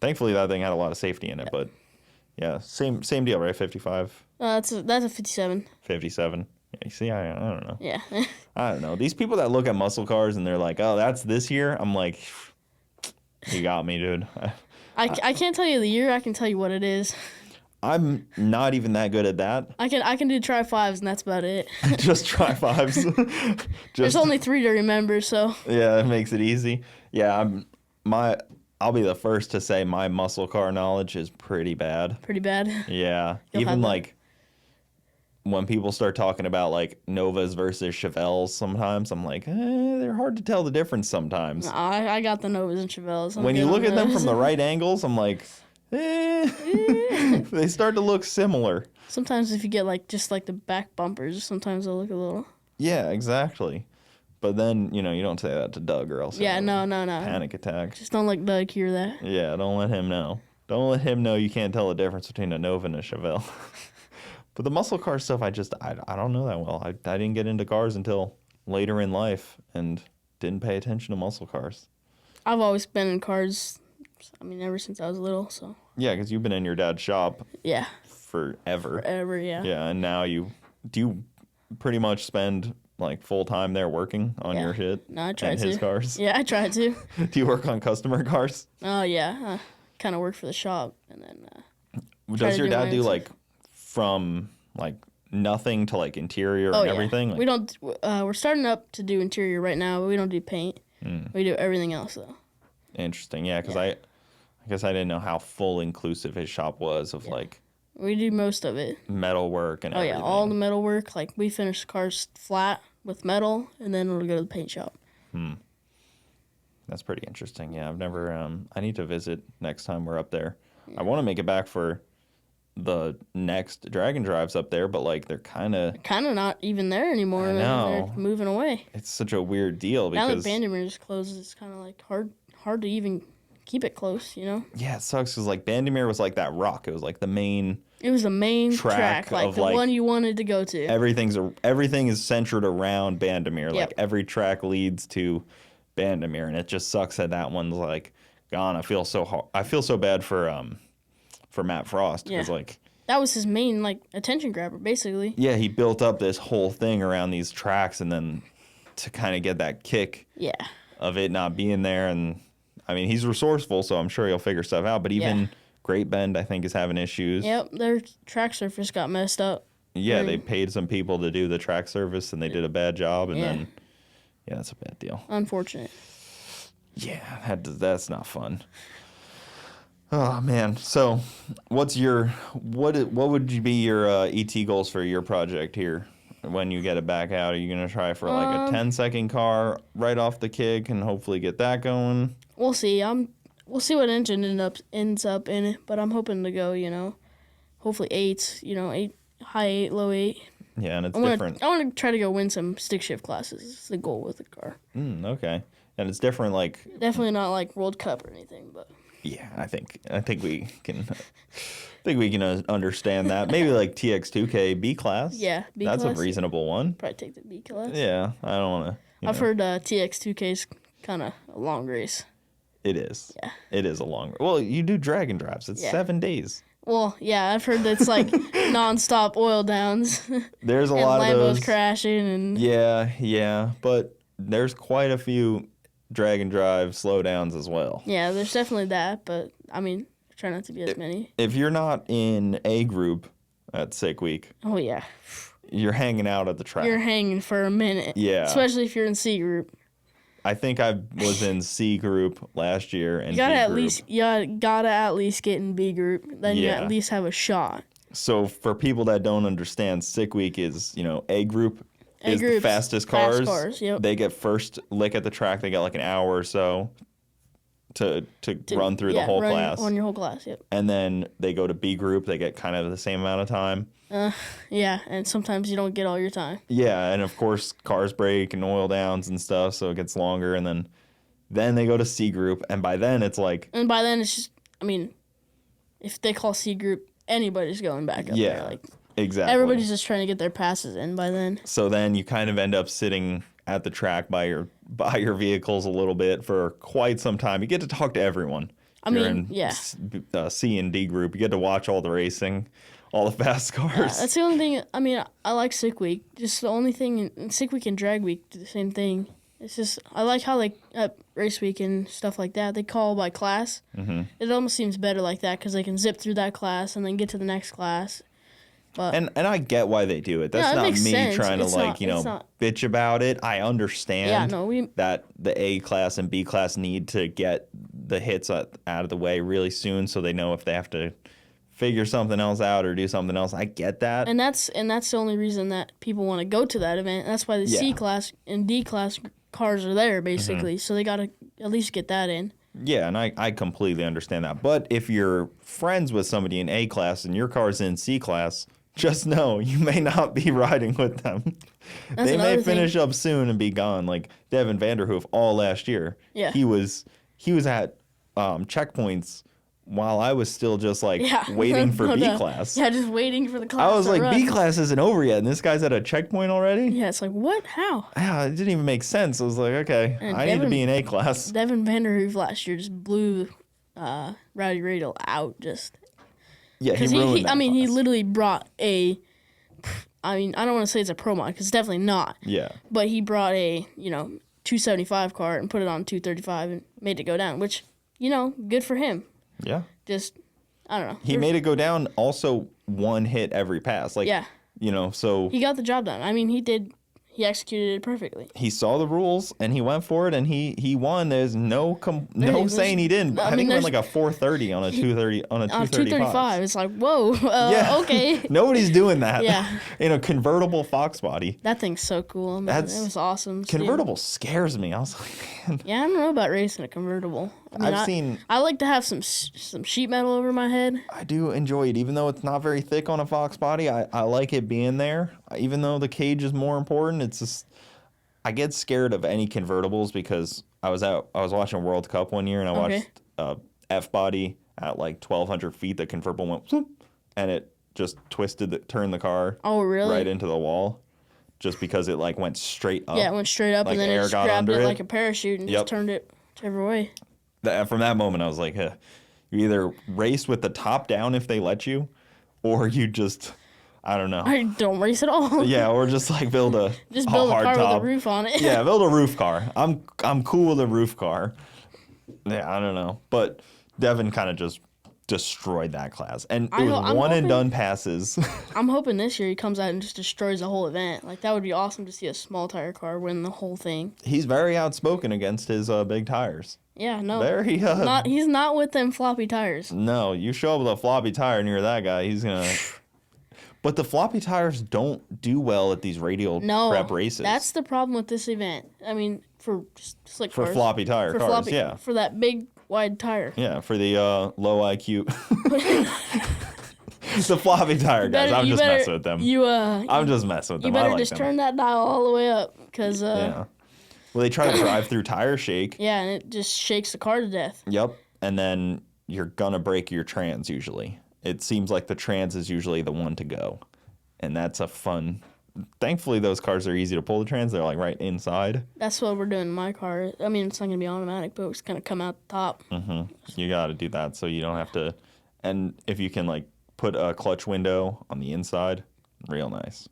[SPEAKER 2] Thankfully, that thing had a lot of safety in it, but yeah, same deal, right? 55.
[SPEAKER 1] That's a 57.
[SPEAKER 2] 57. Yeah, you see, I don't know.
[SPEAKER 1] Yeah.
[SPEAKER 2] I don't know. These people that look at muscle cars and they're like, "Oh, that's this year." I'm like, "You got me, dude."
[SPEAKER 1] I can't tell you the year. I can tell you what it is.
[SPEAKER 2] I'm not even that good at that.
[SPEAKER 1] I can do try fives and that's about it.
[SPEAKER 2] Just try fives.
[SPEAKER 1] There's only 3 to remember, so.
[SPEAKER 2] Yeah, it makes it easy. Yeah, I'll be the first to say my muscle car knowledge is pretty bad.
[SPEAKER 1] Pretty bad.
[SPEAKER 2] Yeah, even like when people start talking about like Novas versus Chevelles, sometimes I'm like, they're hard to tell the difference sometimes.
[SPEAKER 1] I got the Novas and Chevelles.
[SPEAKER 2] When you look at them from the right angles, I'm like, they start to look similar.
[SPEAKER 1] Sometimes if you get like just like the back bumpers, sometimes they'll look a little.
[SPEAKER 2] Yeah, exactly. But then, you don't say that to Doug or else
[SPEAKER 1] no.
[SPEAKER 2] Panic attack.
[SPEAKER 1] Just don't let Doug hear that.
[SPEAKER 2] Yeah, don't let him know. Don't let him know you can't tell the difference between a Nova and a Chevelle. But the muscle car stuff, I don't know that well. I didn't get into cars until later in life and didn't pay attention to muscle cars. I've
[SPEAKER 1] always been in cars, ever since I was little, so.
[SPEAKER 2] Yeah, because you've been in your dad's shop.
[SPEAKER 1] Yeah.
[SPEAKER 2] Forever.
[SPEAKER 1] Forever, yeah.
[SPEAKER 2] Yeah, and now do you pretty much spend like full time there working on your shit?
[SPEAKER 1] No, I try
[SPEAKER 2] and
[SPEAKER 1] to.
[SPEAKER 2] his cars?
[SPEAKER 1] Yeah, I try to.
[SPEAKER 2] Do you work on customer cars?
[SPEAKER 1] Oh, yeah. Kind of work for the shop, and then.
[SPEAKER 2] Does your dad do like from like nothing to like interior and everything? Like,
[SPEAKER 1] we don't. We're starting up to do interior right now, but we don't do paint. We do everything else though.
[SPEAKER 2] Interesting, yeah, because I guess I didn't know how full inclusive his shop was of like.
[SPEAKER 1] We do most of it.
[SPEAKER 2] Metal work and everything.
[SPEAKER 1] Oh yeah, all the metal work. Like we finish the cars flat with metal, and then we'll go to the paint shop.
[SPEAKER 2] That's pretty interesting. Yeah, I've never. I need to visit next time we're up there. I want to make it back for the next Dragon Drives up there, but like they're kind of
[SPEAKER 1] not even there anymore.
[SPEAKER 2] I know.
[SPEAKER 1] They're moving away.
[SPEAKER 2] It's such a weird deal because
[SPEAKER 1] now that Bandimere closes, it's kind of like hard to even keep it close,
[SPEAKER 2] Yeah, it sucks because like Bandimere was like that rock. It was like the main.
[SPEAKER 1] It was the main track, like the one you wanted to go to.
[SPEAKER 2] Everything is centered around Bandimere.
[SPEAKER 1] Yep.
[SPEAKER 2] Like every track leads to Bandimere, and it just sucks that one's like gone. I feel so bad for Matt Frost because like
[SPEAKER 1] that was his main like attention grabber basically.
[SPEAKER 2] Yeah, he built up this whole thing around these tracks, and then to kind of get that kick of it not being there, and he's resourceful, so I'm sure he'll figure stuff out. But even Great Bend, I think, is having issues.
[SPEAKER 1] Yep, their track surface got messed up.
[SPEAKER 2] Yeah, they paid some people to do the track service, and they did a bad job, and then, that's a bad deal.
[SPEAKER 1] Unfortunate.
[SPEAKER 2] Yeah, that's not fun. Oh man. So, what would be your ET goals for your project here when you get it back out? Are you gonna try for like a 10-second car right off the kick and hopefully get that going?
[SPEAKER 1] We'll see. We'll see what engine ends up in it, but I'm hoping to go, hopefully 8s, 8, high 8, low 8.
[SPEAKER 2] Yeah, and it's different.
[SPEAKER 1] I want to try to go win some stick shift classes. It's the goal with the car.
[SPEAKER 2] Okay. And it's different, like
[SPEAKER 1] definitely not like World Cup or anything, but
[SPEAKER 2] yeah, I think we can understand that. Maybe like TX2K B class.
[SPEAKER 1] Yeah, B
[SPEAKER 2] that's
[SPEAKER 1] class.
[SPEAKER 2] a reasonable one.
[SPEAKER 1] Probably take the B class.
[SPEAKER 2] Yeah, I don't want to.
[SPEAKER 1] I've heard TX2K's kind of a long race.
[SPEAKER 2] It is.
[SPEAKER 1] Yeah.
[SPEAKER 2] It is a long. Well, you do dragon drives. It's 7 days.
[SPEAKER 1] Well, yeah, I've heard that's like nonstop oil downs.
[SPEAKER 2] There's a lot of those.
[SPEAKER 1] Lambos crashing and.
[SPEAKER 2] Yeah, but there's quite a few Dragon Drive slowdowns as well.
[SPEAKER 1] Yeah, there's definitely that, but I mean, try not to be as many.
[SPEAKER 2] If you're not in A group at Sick Week,
[SPEAKER 1] oh yeah,
[SPEAKER 2] you're hanging out at the track.
[SPEAKER 1] You're hanging for a minute.
[SPEAKER 2] Yeah,
[SPEAKER 1] especially if you're in C group.
[SPEAKER 2] I think I was in C group last year and
[SPEAKER 1] you gotta
[SPEAKER 2] B
[SPEAKER 1] at least get in B group. Then you at least have a shot.
[SPEAKER 2] So for people that don't understand, Sick Week is A group. Is the fastest cars.
[SPEAKER 1] Fast cars, yep.
[SPEAKER 2] They get first lick at the track. They get like an hour or so to run through the whole class.
[SPEAKER 1] On your whole class, yep.
[SPEAKER 2] And then they go to B group. They get kind of the same amount of time.
[SPEAKER 1] Yeah, and sometimes you don't get all your time.
[SPEAKER 2] Yeah, and of course cars break and oil downs and stuff, so it gets longer. And then they go to C group, and by then it's like.
[SPEAKER 1] And by then it's just, I mean, if they call C group, anybody's going back up there. Like.
[SPEAKER 2] Exactly.
[SPEAKER 1] Everybody's just trying to get their passes in by then.
[SPEAKER 2] So then you kind of end up sitting at the track by your vehicles a little bit for quite some time. You get to talk to everyone. C and D group. You get to watch all the racing, all the fast cars. Yeah,
[SPEAKER 1] that's the only thing. I mean, I like Sick Week. Just the only thing, Sick Week and Drag Week do the same thing. It's just, I like how at Race Week and stuff like that, they call by class. Mm-hmm. It almost seems better like that because they can zip through that class and then get to the next class. But,
[SPEAKER 2] and I get why they do it. That's not me
[SPEAKER 1] sense.
[SPEAKER 2] trying to bitch about it. I understand that the A class and B class need to get the hits out of the way really soon so they know if they have to figure something else out or do something else. I get that.
[SPEAKER 1] And that's the only reason that people want to go to that event. That's why the C class and D class cars are there basically. Mm-hmm. So they got to at least get that in.
[SPEAKER 2] Yeah, and I completely understand that. But if you're friends with somebody in A class and your car's in C class, just know you may not be riding with them. They may finish up soon and be gone. Like Devin Vanderhoof all last year.
[SPEAKER 1] Yeah.
[SPEAKER 2] He was at checkpoints while I was still just waiting for B class.
[SPEAKER 1] Yeah, just waiting for the class.
[SPEAKER 2] I was like, B class isn't over yet, and this guy's at a checkpoint already?
[SPEAKER 1] Yeah, it's like, what? How?
[SPEAKER 2] Yeah, it didn't even make sense. I was like, okay, I need to be in A class.
[SPEAKER 1] Devin Vanderhoof last year just blew Rowdy Radel out just.
[SPEAKER 2] Yeah, he ruined that
[SPEAKER 1] he literally brought I don't want to say it's a pro mod because it's definitely not.
[SPEAKER 2] Yeah.
[SPEAKER 1] But he brought a 275 car and put it on 235 and made it go down, which good for him.
[SPEAKER 2] Yeah.
[SPEAKER 1] Just I don't know.
[SPEAKER 2] He made it go down. Also, one hit every pass. So
[SPEAKER 1] he got the job done. I mean, he did. He executed it perfectly.
[SPEAKER 2] He saw the rules and he went for it and he won. There's no saying he didn't. I think he went like a 430 on a 235.
[SPEAKER 1] It's like whoa, okay.
[SPEAKER 2] Nobody's doing that. Yeah. In a convertible Fox body.
[SPEAKER 1] That thing's so cool. Man. It was awesome.
[SPEAKER 2] Convertible scares me. I was like, man.
[SPEAKER 1] Yeah, I don't know about racing a convertible. I like to have some sheet metal over my head.
[SPEAKER 2] I do enjoy it, even though it's not very thick on a Fox body. I like it being there, even though the cage is more important. It's just I get scared of any convertibles because I was watching World Cup one year and I watched F body at like 1,200 feet. The convertible went whoop, and it just turned the car right into the wall. Just because it went straight up.
[SPEAKER 1] Yeah, it went straight up and then it just grabbed it like a parachute and just turned it whichever way.
[SPEAKER 2] From that moment, I was like, you either race with the top down if they let you, or you just, I don't know.
[SPEAKER 1] I don't race at all.
[SPEAKER 2] Yeah, or just build a hard
[SPEAKER 1] car
[SPEAKER 2] top
[SPEAKER 1] with a roof on it.
[SPEAKER 2] Yeah, build a roof car. I'm cool with a roof car. Yeah, I don't know. But Devin kind of just destroyed that class. And it
[SPEAKER 1] I'm
[SPEAKER 2] was one and
[SPEAKER 1] hoping-
[SPEAKER 2] done passes.
[SPEAKER 1] I'm hoping this year he comes out and just destroys the whole event. Like, that would be awesome to see a small tire car win the whole thing.
[SPEAKER 2] He's very outspoken against his big tires.
[SPEAKER 1] Yeah, no.
[SPEAKER 2] Very
[SPEAKER 1] He's not with them floppy tires.
[SPEAKER 2] No, you show up with a floppy tire near that guy, he's gonna. But the floppy tires don't do well at these radial prep races.
[SPEAKER 1] That's the problem with this event. I mean, for slick
[SPEAKER 2] for
[SPEAKER 1] cars.
[SPEAKER 2] floppy tire cars, yeah.
[SPEAKER 1] For that big, wide tire.
[SPEAKER 2] Yeah, for the low IQ. The floppy tire guys. I'm just messing with them. I'm just messing with them.
[SPEAKER 1] You better
[SPEAKER 2] I like
[SPEAKER 1] just
[SPEAKER 2] them.
[SPEAKER 1] turn that dial all the way up, because
[SPEAKER 2] Yeah. Well, they try to drive through tire shake.
[SPEAKER 1] yeah, and it just shakes the car to death.
[SPEAKER 2] Yep. And then you're gonna break your trans usually. It seems like the trans is usually the one to go. And that's a fun. Thankfully, those cars are easy to pull the trans. They're like right inside.
[SPEAKER 1] That's what we're doing in my car. I mean, it's not gonna be automatic, but it's gonna come out the top.
[SPEAKER 2] You got to do that so you don't have to. And if you can like put a clutch window on the inside, real nice.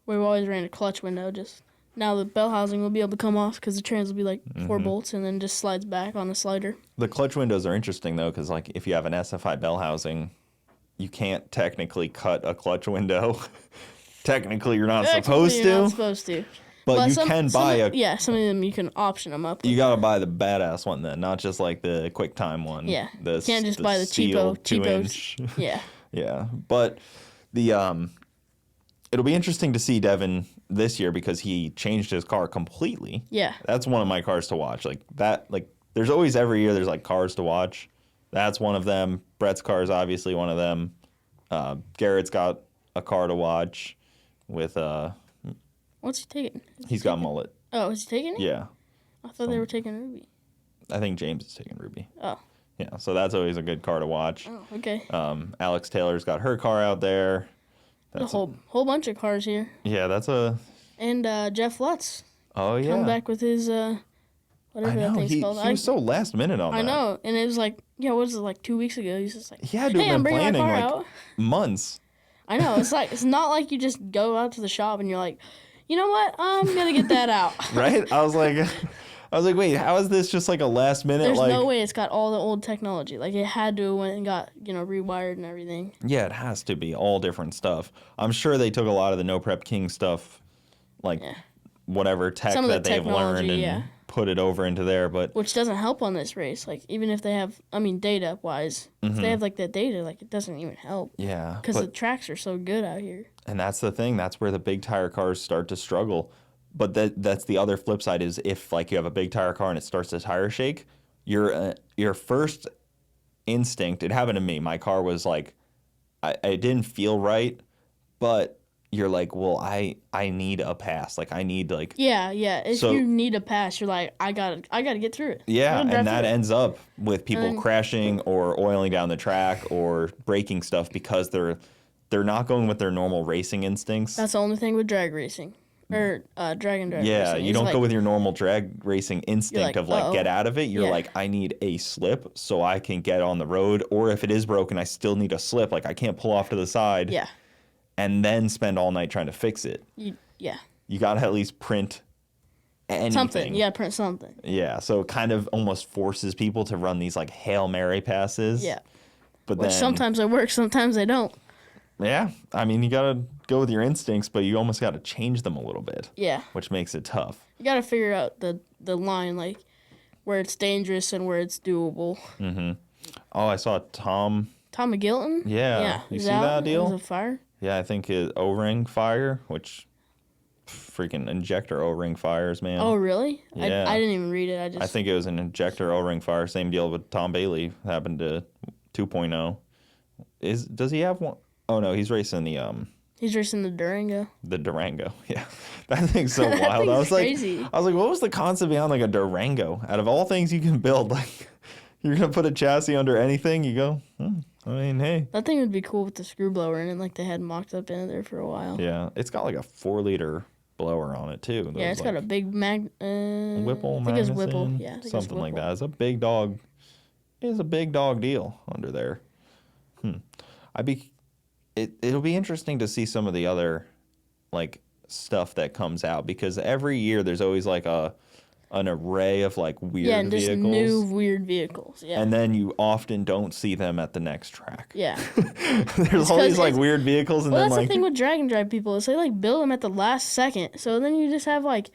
[SPEAKER 1] We've always ran a clutch window. Just now the bell housing will be able to come off because the trans will be like 4 bolts and then just slides back on a slider.
[SPEAKER 2] The clutch windows are interesting though, because like if you have an SFI bell housing, you can't technically cut a clutch window. Technically, you're not supposed to.
[SPEAKER 1] You're not supposed to.
[SPEAKER 2] But you can buy a.
[SPEAKER 1] Yeah, some of them you can option them up.
[SPEAKER 2] You gotta buy the badass one then, not just like the QuickTime one.
[SPEAKER 1] Yeah,
[SPEAKER 2] The,
[SPEAKER 1] you can't just buy the
[SPEAKER 2] steel
[SPEAKER 1] cheapo
[SPEAKER 2] 2-inch.
[SPEAKER 1] Yeah.
[SPEAKER 2] Yeah, but the it'll be interesting to see Devin this year because he changed his car completely.
[SPEAKER 1] Yeah.
[SPEAKER 2] That's one of my cars to watch. Like that. Like there's always every year there's like cars to watch. That's one of them. Brett's car is obviously one of them. Garrett's got a car to watch with
[SPEAKER 1] What's he taking?
[SPEAKER 2] he's got mullet.
[SPEAKER 1] Oh, is he taking it?
[SPEAKER 2] Yeah.
[SPEAKER 1] I thought they were taking Ruby.
[SPEAKER 2] I think James is taking Ruby.
[SPEAKER 1] Oh.
[SPEAKER 2] Yeah, so that's always a good car to watch.
[SPEAKER 1] Oh, okay.
[SPEAKER 2] Alex Taylor's got her car out there.
[SPEAKER 1] There's a whole bunch of cars here.
[SPEAKER 2] Yeah, that's a.
[SPEAKER 1] And Jeff Lutz.
[SPEAKER 2] Oh yeah.
[SPEAKER 1] Come back with his whatever that thing's called.
[SPEAKER 2] He was so last minute on that.
[SPEAKER 1] I know, and it was like, what was it, like 2 weeks ago? He's just like,
[SPEAKER 2] He had to
[SPEAKER 1] hey,
[SPEAKER 2] have
[SPEAKER 1] I'm
[SPEAKER 2] been
[SPEAKER 1] bringing my
[SPEAKER 2] planning
[SPEAKER 1] car
[SPEAKER 2] like
[SPEAKER 1] out.
[SPEAKER 2] months.
[SPEAKER 1] I know. It's not like you just go out to the shop and you're like, you know what? I'm gonna get that out.
[SPEAKER 2] Right? I was like, wait, how is this just like a last minute?
[SPEAKER 1] There's
[SPEAKER 2] like,
[SPEAKER 1] no way it's got all the old technology. Like it had to went and got rewired and everything.
[SPEAKER 2] Yeah, it has to be all different stuff. I'm sure they took a lot of the No Prep King stuff, like whatever tech
[SPEAKER 1] Some of
[SPEAKER 2] that
[SPEAKER 1] the
[SPEAKER 2] they've learned
[SPEAKER 1] technology,
[SPEAKER 2] and put it over into there. But
[SPEAKER 1] which doesn't help on this race. Like even if they have, data wise, if they have like that data, like it doesn't even help.
[SPEAKER 2] Yeah,
[SPEAKER 1] Because the tracks are so good out here.
[SPEAKER 2] And that's the thing. That's where the big tire cars start to struggle. But that's the other flip side is if like you have a big tire car and it starts to tire shake, your first instinct. It happened to me. My car was like, I didn't feel right, but you're like, well, I need a pass. Like I need like.
[SPEAKER 1] Yeah. If you need a pass, you're like, I gotta get through it.
[SPEAKER 2] Yeah, and that ends up with people crashing or oiling down the track or breaking stuff because they're not going with their normal racing instincts.
[SPEAKER 1] That's the only thing with drag racing. Or drag racing.
[SPEAKER 2] Yeah, you don't go with your normal drag racing instinct of like get out of it. You're like, I need a slip so I can get on the road. Or if it is broken, I still need a slip. Like I can't pull off to the side.
[SPEAKER 1] Yeah.
[SPEAKER 2] And then spend all night trying to fix it. You got to at least print anything.
[SPEAKER 1] Something. You got to print something.
[SPEAKER 2] Yeah, so it kind of almost forces people to run these like Hail Mary passes.
[SPEAKER 1] Yeah.
[SPEAKER 2] But
[SPEAKER 1] Which
[SPEAKER 2] then
[SPEAKER 1] sometimes they work, sometimes they don't.
[SPEAKER 2] Yeah, I mean, you got to go with your instincts, but you almost got to change them a little bit.
[SPEAKER 1] Yeah.
[SPEAKER 2] Which makes it tough.
[SPEAKER 1] You got to figure out the line, like, where it's dangerous and where it's doable.
[SPEAKER 2] Mm-hmm. Oh, I saw Tom
[SPEAKER 1] McGilton?
[SPEAKER 2] Yeah. You see that deal?
[SPEAKER 1] Was it fire?
[SPEAKER 2] Yeah, I think his O-ring fire, which freaking injector O-ring fires, man.
[SPEAKER 1] Oh, really?
[SPEAKER 2] Yeah.
[SPEAKER 1] I didn't even read it.
[SPEAKER 2] I think it was an injector O-ring fire. Same deal with Tom Bailey. Happened to 2.0. Does he have one? Oh no, he's racing the
[SPEAKER 1] He's racing the Durango.
[SPEAKER 2] The Durango, yeah. That thing's so wild.
[SPEAKER 1] Thing's
[SPEAKER 2] I was
[SPEAKER 1] crazy.
[SPEAKER 2] like, what was the concept behind like a Durango? Out of all things you can build, like you're gonna put a chassis under anything. You go, I mean, hey.
[SPEAKER 1] That thing would be cool with the screw blower in it, like they had mocked up in there for a while.
[SPEAKER 2] Yeah, it's got like a 4-liter blower on it too.
[SPEAKER 1] Yeah, it's got a big
[SPEAKER 2] Whipple.
[SPEAKER 1] I think it's Whipple. Yeah,
[SPEAKER 2] something like that. It's a big dog. It's a big dog deal under there. It'll be interesting to see some of the other like stuff that comes out because every year there's always like a an array of like weird
[SPEAKER 1] Yeah, and just
[SPEAKER 2] vehicles.
[SPEAKER 1] new weird vehicles. Yeah.
[SPEAKER 2] And then you often don't see them at the next track.
[SPEAKER 1] Yeah.
[SPEAKER 2] There's all these like weird vehicles, and
[SPEAKER 1] well,
[SPEAKER 2] then
[SPEAKER 1] that's
[SPEAKER 2] like
[SPEAKER 1] the thing with drag and drive people is they like build them at the last second. So then you just have like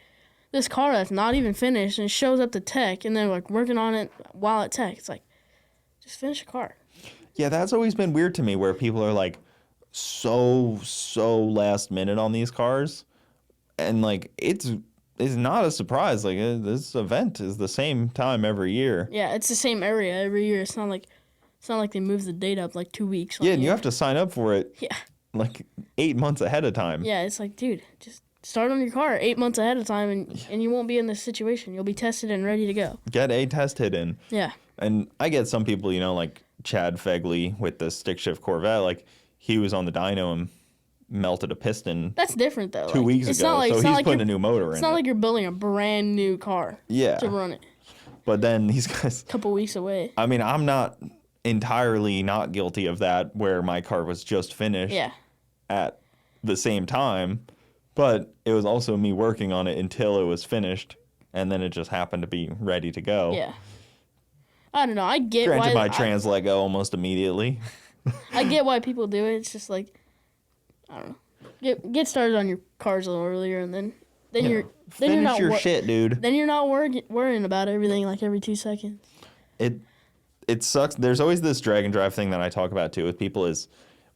[SPEAKER 1] this car that's not even finished and it shows up to tech, and they're like working on it while at tech. It's like, just finish a car.
[SPEAKER 2] yeah, that's always been weird to me where people are like so last minute on these cars, and like it's not a surprise. Like this event is the same time every year.
[SPEAKER 1] Yeah, it's the same area every year. It's not like they move the date up like 2 weeks.
[SPEAKER 2] Yeah, and you have to sign up for it.
[SPEAKER 1] Yeah.
[SPEAKER 2] Like 8 months ahead of time.
[SPEAKER 1] Yeah, it's like, dude, just start on your car 8 months ahead of time, and you won't be in this situation. You'll be tested and ready to go.
[SPEAKER 2] Get a test hit in.
[SPEAKER 1] Yeah.
[SPEAKER 2] And I get some people, you know, like Chad Fegley with the stick shift Corvette, like he was on the dyno and melted a piston
[SPEAKER 1] That's different though.
[SPEAKER 2] 2 weeks ago. So he's putting a new motor in it.
[SPEAKER 1] It's not like you're building a brand new car.
[SPEAKER 2] Yeah.
[SPEAKER 1] To run it.
[SPEAKER 2] But then these guys.
[SPEAKER 1] A couple weeks away.
[SPEAKER 2] I mean, I'm not entirely not guilty of that where my car was just finished.
[SPEAKER 1] Yeah.
[SPEAKER 2] At the same time, but it was also me working on it until it was finished, and then it just happened to be ready to go.
[SPEAKER 1] Yeah. I don't know. I get
[SPEAKER 2] Granted,
[SPEAKER 1] why
[SPEAKER 2] my trans let go almost immediately.
[SPEAKER 1] I get why people do it. It's just like, I don't know. Get started on your cars a little earlier, and then you're
[SPEAKER 2] Finish your shit, dude.
[SPEAKER 1] Then you're not worrying about everything like every 2 seconds.
[SPEAKER 2] It sucks. There's always this drag and drive thing that I talk about too with people is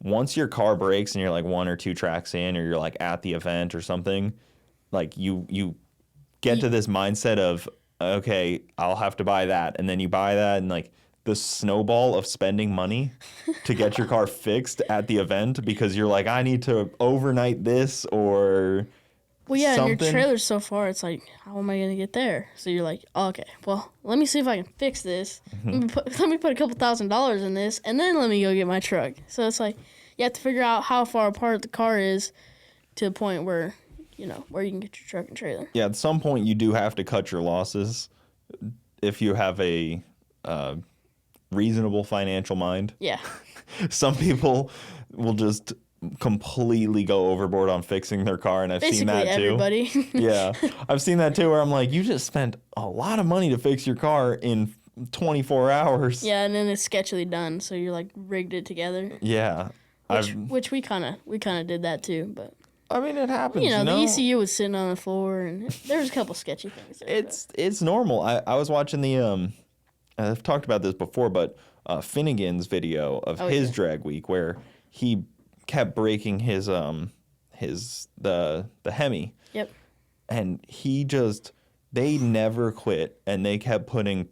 [SPEAKER 2] once your car breaks and you're like 1 or 2 tracks in, or you're like at the event or something, like you get to this mindset of, okay, I'll have to buy that, and then you buy that, and like the snowball of spending money to get your car fixed at the event because you're like, I need to overnight this or
[SPEAKER 1] well, yeah,
[SPEAKER 2] something.
[SPEAKER 1] And your trailer's so far, it's like, how am I going to get there? So you're like, oh, okay, well, let me see if I can fix this. Let me put a couple $1,000s in this, and then let me go get my truck. So it's like, you have to figure out how far apart the car is to the point where, where you can get your truck and trailer.
[SPEAKER 2] Yeah, at some point you do have to cut your losses if you have a reasonable financial mind.
[SPEAKER 1] Yeah.
[SPEAKER 2] Some people will just completely go overboard on fixing their car, and I've seen that too.
[SPEAKER 1] Everybody.
[SPEAKER 2] Yeah, I've seen that too, where I'm like, you just spent a lot of money to fix your car in 24 hours.
[SPEAKER 1] Yeah, and then it's sketchily done, so you're like rigged it together.
[SPEAKER 2] Yeah,
[SPEAKER 1] which we kind of did that too, but
[SPEAKER 2] I mean, it happens.
[SPEAKER 1] The ECU was sitting on the floor, and there was a couple sketchy things there.
[SPEAKER 2] It's normal. I was watching the I've talked about this before, but Finnegan's video of his drag week where he kept breaking his the Hemi.
[SPEAKER 1] Yep.
[SPEAKER 2] And they never quit, and they kept putting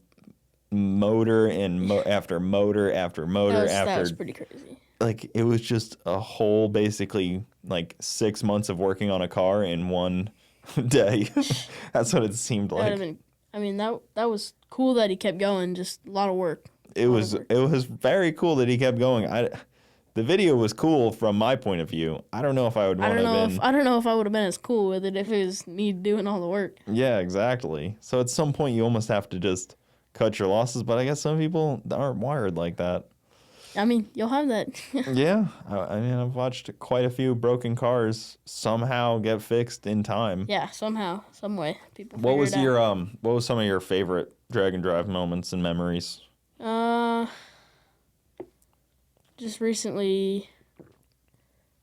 [SPEAKER 2] motor and after motor after motor
[SPEAKER 1] that was pretty crazy.
[SPEAKER 2] Like it was just a whole basically like 6 months of working on a car in one day. That's what it seemed like.
[SPEAKER 1] That was cool that he kept going. Just a lot of work.
[SPEAKER 2] It was very cool that he kept going. The video was cool from my point of view. I don't know if I would want to have been.
[SPEAKER 1] I don't know if I would have been as cool with it if it was me doing all the work.
[SPEAKER 2] Yeah, exactly. So at some point you almost have to just cut your losses, but I guess some people aren't wired like that.
[SPEAKER 1] I mean, you'll have that.
[SPEAKER 2] Yeah. I've watched quite a few broken cars somehow get fixed in time.
[SPEAKER 1] Yeah, somehow, some way. People
[SPEAKER 2] What was some of your favorite drag and drive moments and memories?
[SPEAKER 1] Just recently,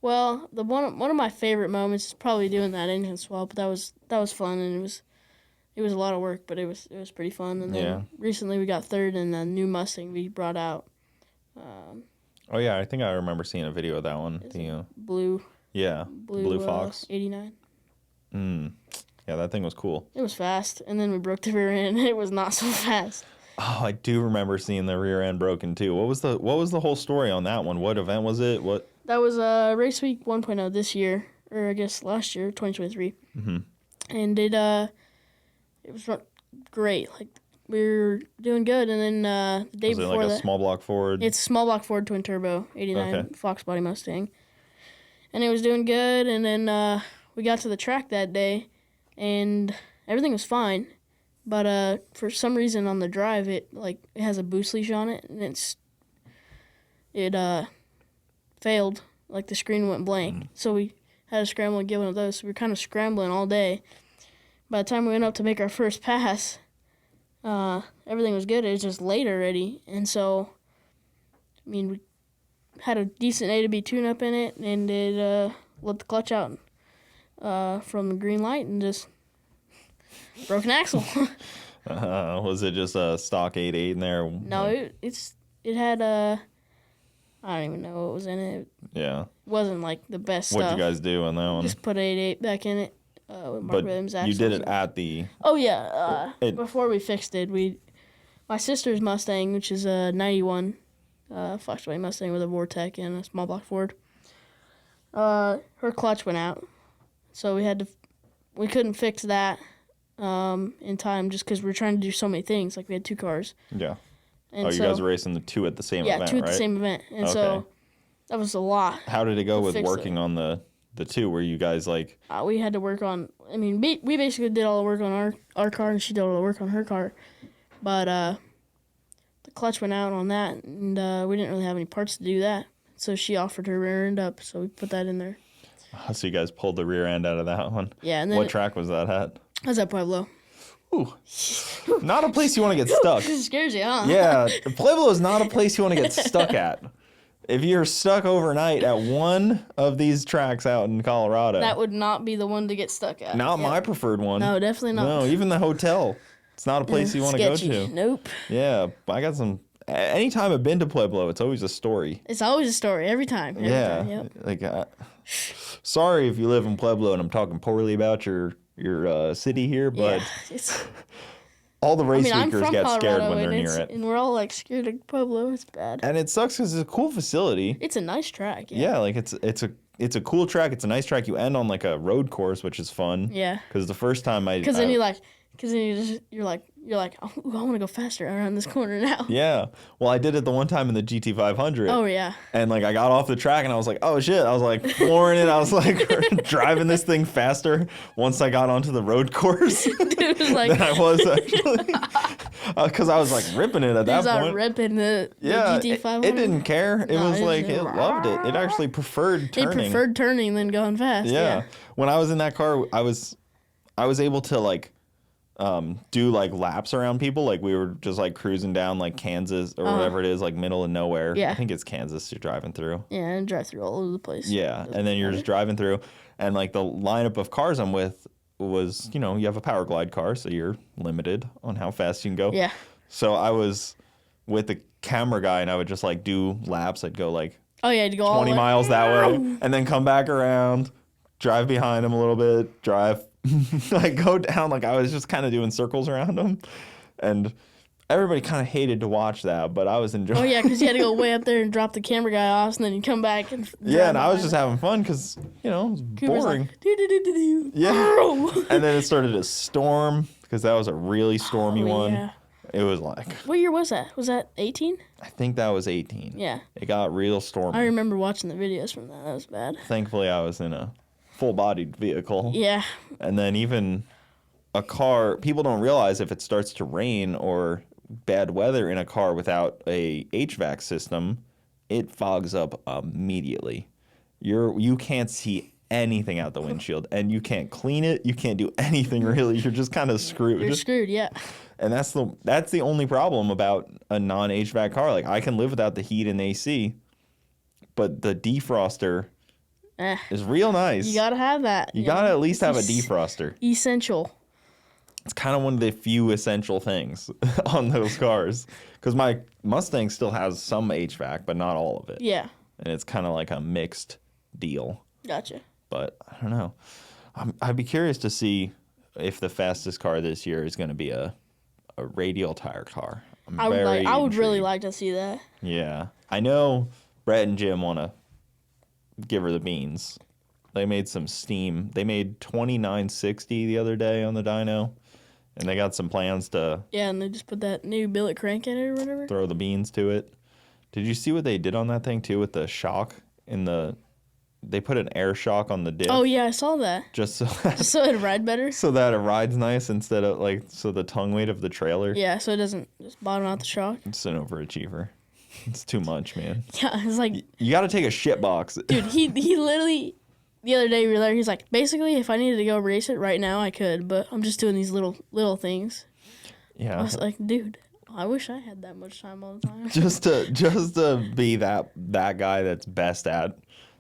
[SPEAKER 1] well, one of my favorite moments is probably doing that engine swap. That was fun, and it was a lot of work, but it was pretty fun. And then recently we got third in a new Mustang we brought out.
[SPEAKER 2] Oh yeah, I think I remember seeing a video of that one.
[SPEAKER 1] Blue.
[SPEAKER 2] Yeah, Blue Fox
[SPEAKER 1] 89.
[SPEAKER 2] Yeah, that thing was cool.
[SPEAKER 1] It was fast, and then we broke the rear end, and it was not so fast.
[SPEAKER 2] Oh, I do remember seeing the rear end broken too. What was the whole story on that one? What event was it? What?
[SPEAKER 1] That was Race Week 1.0 this year, or I guess last year, 2023. Mm-hmm. And it was great. Like we were doing good, and then the day before
[SPEAKER 2] like
[SPEAKER 1] that,
[SPEAKER 2] small block Ford.
[SPEAKER 1] It's small block Ford twin turbo 89 Fox body Mustang, and it was doing good. And then we got to the track that day, and everything was fine. But for some reason on the drive, it has a boost leash on it, and it failed. Like the screen went blank, so we had to scramble and get one of those. So we were kind of scrambling all day. by the time we went up to make our first pass, everything was good. It was just late already. And so, I mean, we had a decent A to B tune-up in it, and it let the clutch out from the green light and just broke an axle.
[SPEAKER 2] Was it just a stock 8.8 in there?
[SPEAKER 1] No, it had I don't even know what was in it.
[SPEAKER 2] Yeah.
[SPEAKER 1] It wasn't like the best
[SPEAKER 2] What'd
[SPEAKER 1] stuff.
[SPEAKER 2] you guys do on that one?
[SPEAKER 1] Just put 8.8 back in it. With Mark Williams
[SPEAKER 2] you
[SPEAKER 1] axles.
[SPEAKER 2] did it at the...
[SPEAKER 1] Oh yeah. Before we fixed it, my sister's Mustang, which is a 91 Foxway Mustang with a Vortec and a small block Ford. Her clutch went out, so we couldn't fix that in time just because we were trying to do so many things. Like we had 2 cars.
[SPEAKER 2] Yeah.
[SPEAKER 1] And
[SPEAKER 2] you guys were racing the 2 at the same event, right?
[SPEAKER 1] Yeah, 2 at the same event, and so that was a lot.
[SPEAKER 2] How did it go with working on the 2? Were you guys like...
[SPEAKER 1] we had to work on... I mean, we basically did all the work on our car, and she did all the work on her car. But the clutch went out on that, and we didn't really have any parts to do that. So she offered her rear end up, so we put that in there.
[SPEAKER 2] So you guys pulled the rear end out of that one?
[SPEAKER 1] Yeah. And then
[SPEAKER 2] what track was that at?
[SPEAKER 1] I was at Pueblo.
[SPEAKER 2] Ooh. Not a place you want to get stuck.
[SPEAKER 1] It scares you, huh?
[SPEAKER 2] Yeah. Pueblo is not a place you want to get stuck at. If you're stuck overnight at one of these tracks out in Colorado...
[SPEAKER 1] That would not be the one to get stuck at.
[SPEAKER 2] Not my preferred one.
[SPEAKER 1] No, definitely not.
[SPEAKER 2] No, even the hotel. It's not a place you want to go to.
[SPEAKER 1] Nope.
[SPEAKER 2] Yeah, I got some... Anytime I've been to Pueblo, it's always a story.
[SPEAKER 1] It's always a story, every time. Every time, yep.
[SPEAKER 2] Like, sorry if you live in Pueblo and I'm talking poorly about your city here, but all the race weekers get scared when they're near it.
[SPEAKER 1] And we're all like scared of Pueblo. It's bad.
[SPEAKER 2] And it sucks because it's a cool facility.
[SPEAKER 1] It's a nice track.
[SPEAKER 2] Yeah, like it's a cool track. It's a nice track. You end on like a road course, which is fun. Yeah. Because the first time
[SPEAKER 1] Because then you're like, oh, I want to go faster around this corner now.
[SPEAKER 2] Yeah. Well, I did it the one time in the GT500.
[SPEAKER 1] Oh, yeah.
[SPEAKER 2] And, like, I got off the track, and I was like, oh, shit. I was, like, flooring it. I was, like, driving this thing faster once I got onto the road course
[SPEAKER 1] Dude, like...
[SPEAKER 2] than I was, actually. Because I was, like, ripping it at that point.
[SPEAKER 1] I was ripping the GT500.
[SPEAKER 2] It didn't care. It was, like, it loved it. It actually preferred turning.
[SPEAKER 1] It preferred turning than going fast. Yeah.
[SPEAKER 2] When I was in that car, I was able to, like, do like laps around people. Like we were just like cruising down like Kansas or whatever it is, like middle of nowhere. Yeah. I think it's Kansas you're driving through.
[SPEAKER 1] Yeah, and drive through all over the place.
[SPEAKER 2] Yeah. And then you're just driving through, and like the lineup of cars I'm with was, you know, you have a power glide car, so you're limited on how fast you can go. Yeah. So I was with the camera guy, and I would just like do laps. I'd go like 20 miles that way, and then come back around, drive behind him a little bit, drive like go down. Like I was just kind of doing circles around him, and everybody kind of hated to watch that, but I was enjoying.
[SPEAKER 1] Oh yeah, because you had to go way up there and drop the camera guy off, and then you come back and
[SPEAKER 2] and I was just having fun because, you know, it was boring.
[SPEAKER 1] Like, do.
[SPEAKER 2] Yeah. And then it started to storm because that was a really stormy one. Yeah. It was like...
[SPEAKER 1] What year was that? Was that 18?
[SPEAKER 2] I think that was 18. Yeah. It got real stormy.
[SPEAKER 1] I remember watching the videos from that. That was bad.
[SPEAKER 2] Thankfully, I was in a full-bodied vehicle.
[SPEAKER 1] Yeah.
[SPEAKER 2] And then even a car... People don't realize if it starts to rain or bad weather in a car without a HVAC system, it fogs up immediately. You can't see anything out the windshield, and you can't clean it. You can't do anything really. You're just kind of screwed.
[SPEAKER 1] You're screwed, yeah.
[SPEAKER 2] And that's the only problem about a non-HVAC car. Like I can live without the heat and AC, but the defroster is real nice.
[SPEAKER 1] You gotta have that.
[SPEAKER 2] You gotta at least have a defroster.
[SPEAKER 1] Essential.
[SPEAKER 2] It's kind of one of the few essential things on those cars, because my Mustang still has some HVAC, but not all of it. Yeah. And it's kind of like a mixed deal.
[SPEAKER 1] Gotcha.
[SPEAKER 2] But I don't know. I'd be curious to see if the fastest car this year is going to be a radial tire car.
[SPEAKER 1] I would really like to see that.
[SPEAKER 2] Yeah. I know Brett and Jim want to give her the beans. They made some steam. They made 2960 the other day on the dyno, and they got some plans to...
[SPEAKER 1] Yeah, and they just put that new billet crank in it or whatever.
[SPEAKER 2] Throw the beans to it. Did you see what they did on that thing, too, with the shock in the... They put an air shock on the diff.
[SPEAKER 1] Oh, yeah, I saw that.
[SPEAKER 2] Just so
[SPEAKER 1] it'd ride better?
[SPEAKER 2] So that it rides nice instead of, like, so the tongue weight of the trailer.
[SPEAKER 1] Yeah, so it doesn't just bottom out the shock.
[SPEAKER 2] It's an overachiever. It's too much, man.
[SPEAKER 1] Yeah, it's like...
[SPEAKER 2] You got to take a shit box.
[SPEAKER 1] Dude, he literally... the other day we were there. He's like, basically, if I needed to go race it right now, I could, but I'm just doing these little things.
[SPEAKER 2] Yeah.
[SPEAKER 1] I was like, dude, I wish I had that much time all the time.
[SPEAKER 2] just to be that guy that's best at,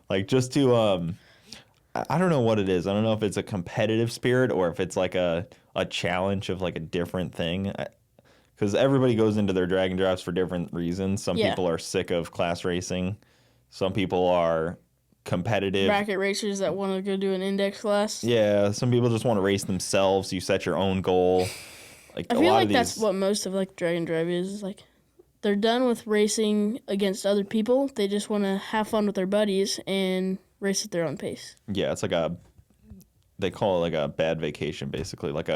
[SPEAKER 2] like, just to I don't know what it is. I don't know if it's a competitive spirit or if it's like a challenge of like a different thing. Because everybody goes into their drag and drives for different reasons. Some people are sick of class racing. Some people are competitive.
[SPEAKER 1] Bracket racers that want to go do an index class.
[SPEAKER 2] Yeah, some people just want to race themselves. You set your own goal. Like,
[SPEAKER 1] I feel like that's what most of like drag and drive is like. They're done with racing against other people. They just want to have fun with their buddies and race at their own pace.
[SPEAKER 2] Yeah, it's like they call it like a bad vacation, basically. Like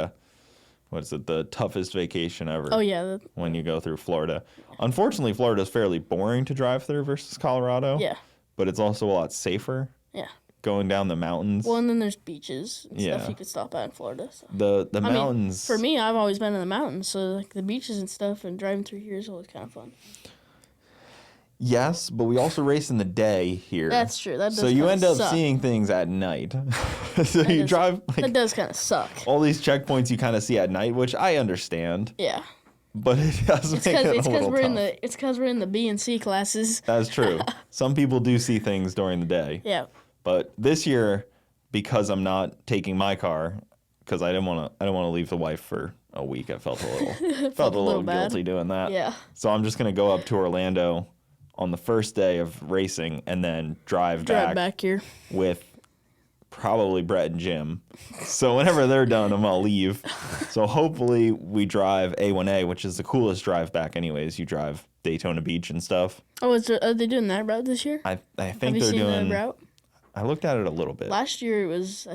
[SPEAKER 2] what is it, the toughest vacation ever.
[SPEAKER 1] Oh, yeah.
[SPEAKER 2] When you go through Florida. Unfortunately, Florida is fairly boring to drive through versus Colorado.
[SPEAKER 1] Yeah.
[SPEAKER 2] But it's also a lot safer.
[SPEAKER 1] Yeah.
[SPEAKER 2] Going down the mountains.
[SPEAKER 1] Well, and then there's beaches and stuff you could stop at in Florida. So.
[SPEAKER 2] The mountains.
[SPEAKER 1] For me, I've always been in the mountains, so like the beaches and stuff and driving through here is always kind of fun.
[SPEAKER 2] Yes, but we also race in the day here.
[SPEAKER 1] That's true. That does
[SPEAKER 2] so you end up
[SPEAKER 1] suck.
[SPEAKER 2] seeing things at night. So you drive. Like,
[SPEAKER 1] that does kind of suck.
[SPEAKER 2] All these checkpoints you kind of see at night, which I understand.
[SPEAKER 1] Yeah.
[SPEAKER 2] But it does make it a little tough.
[SPEAKER 1] It's because we're in the B and C classes.
[SPEAKER 2] That's true. Some people do see things during the day.
[SPEAKER 1] Yeah.
[SPEAKER 2] But this year, because I'm not taking my car, because I didn't want to leave the wife for a week. I felt a little guilty doing that.
[SPEAKER 1] Yeah.
[SPEAKER 2] So I'm just gonna go up to Orlando on the first day of racing and then drive back
[SPEAKER 1] here
[SPEAKER 2] with probably Brett and Jim. So whenever they're done, I'm gonna leave. So hopefully we drive A1A, which is the coolest drive back anyways. You drive Daytona Beach and stuff.
[SPEAKER 1] Oh, are they doing that route this year?
[SPEAKER 2] I think
[SPEAKER 1] Have you
[SPEAKER 2] they're
[SPEAKER 1] seen
[SPEAKER 2] doing
[SPEAKER 1] that route?
[SPEAKER 2] I looked at it a little bit.
[SPEAKER 1] Last year it was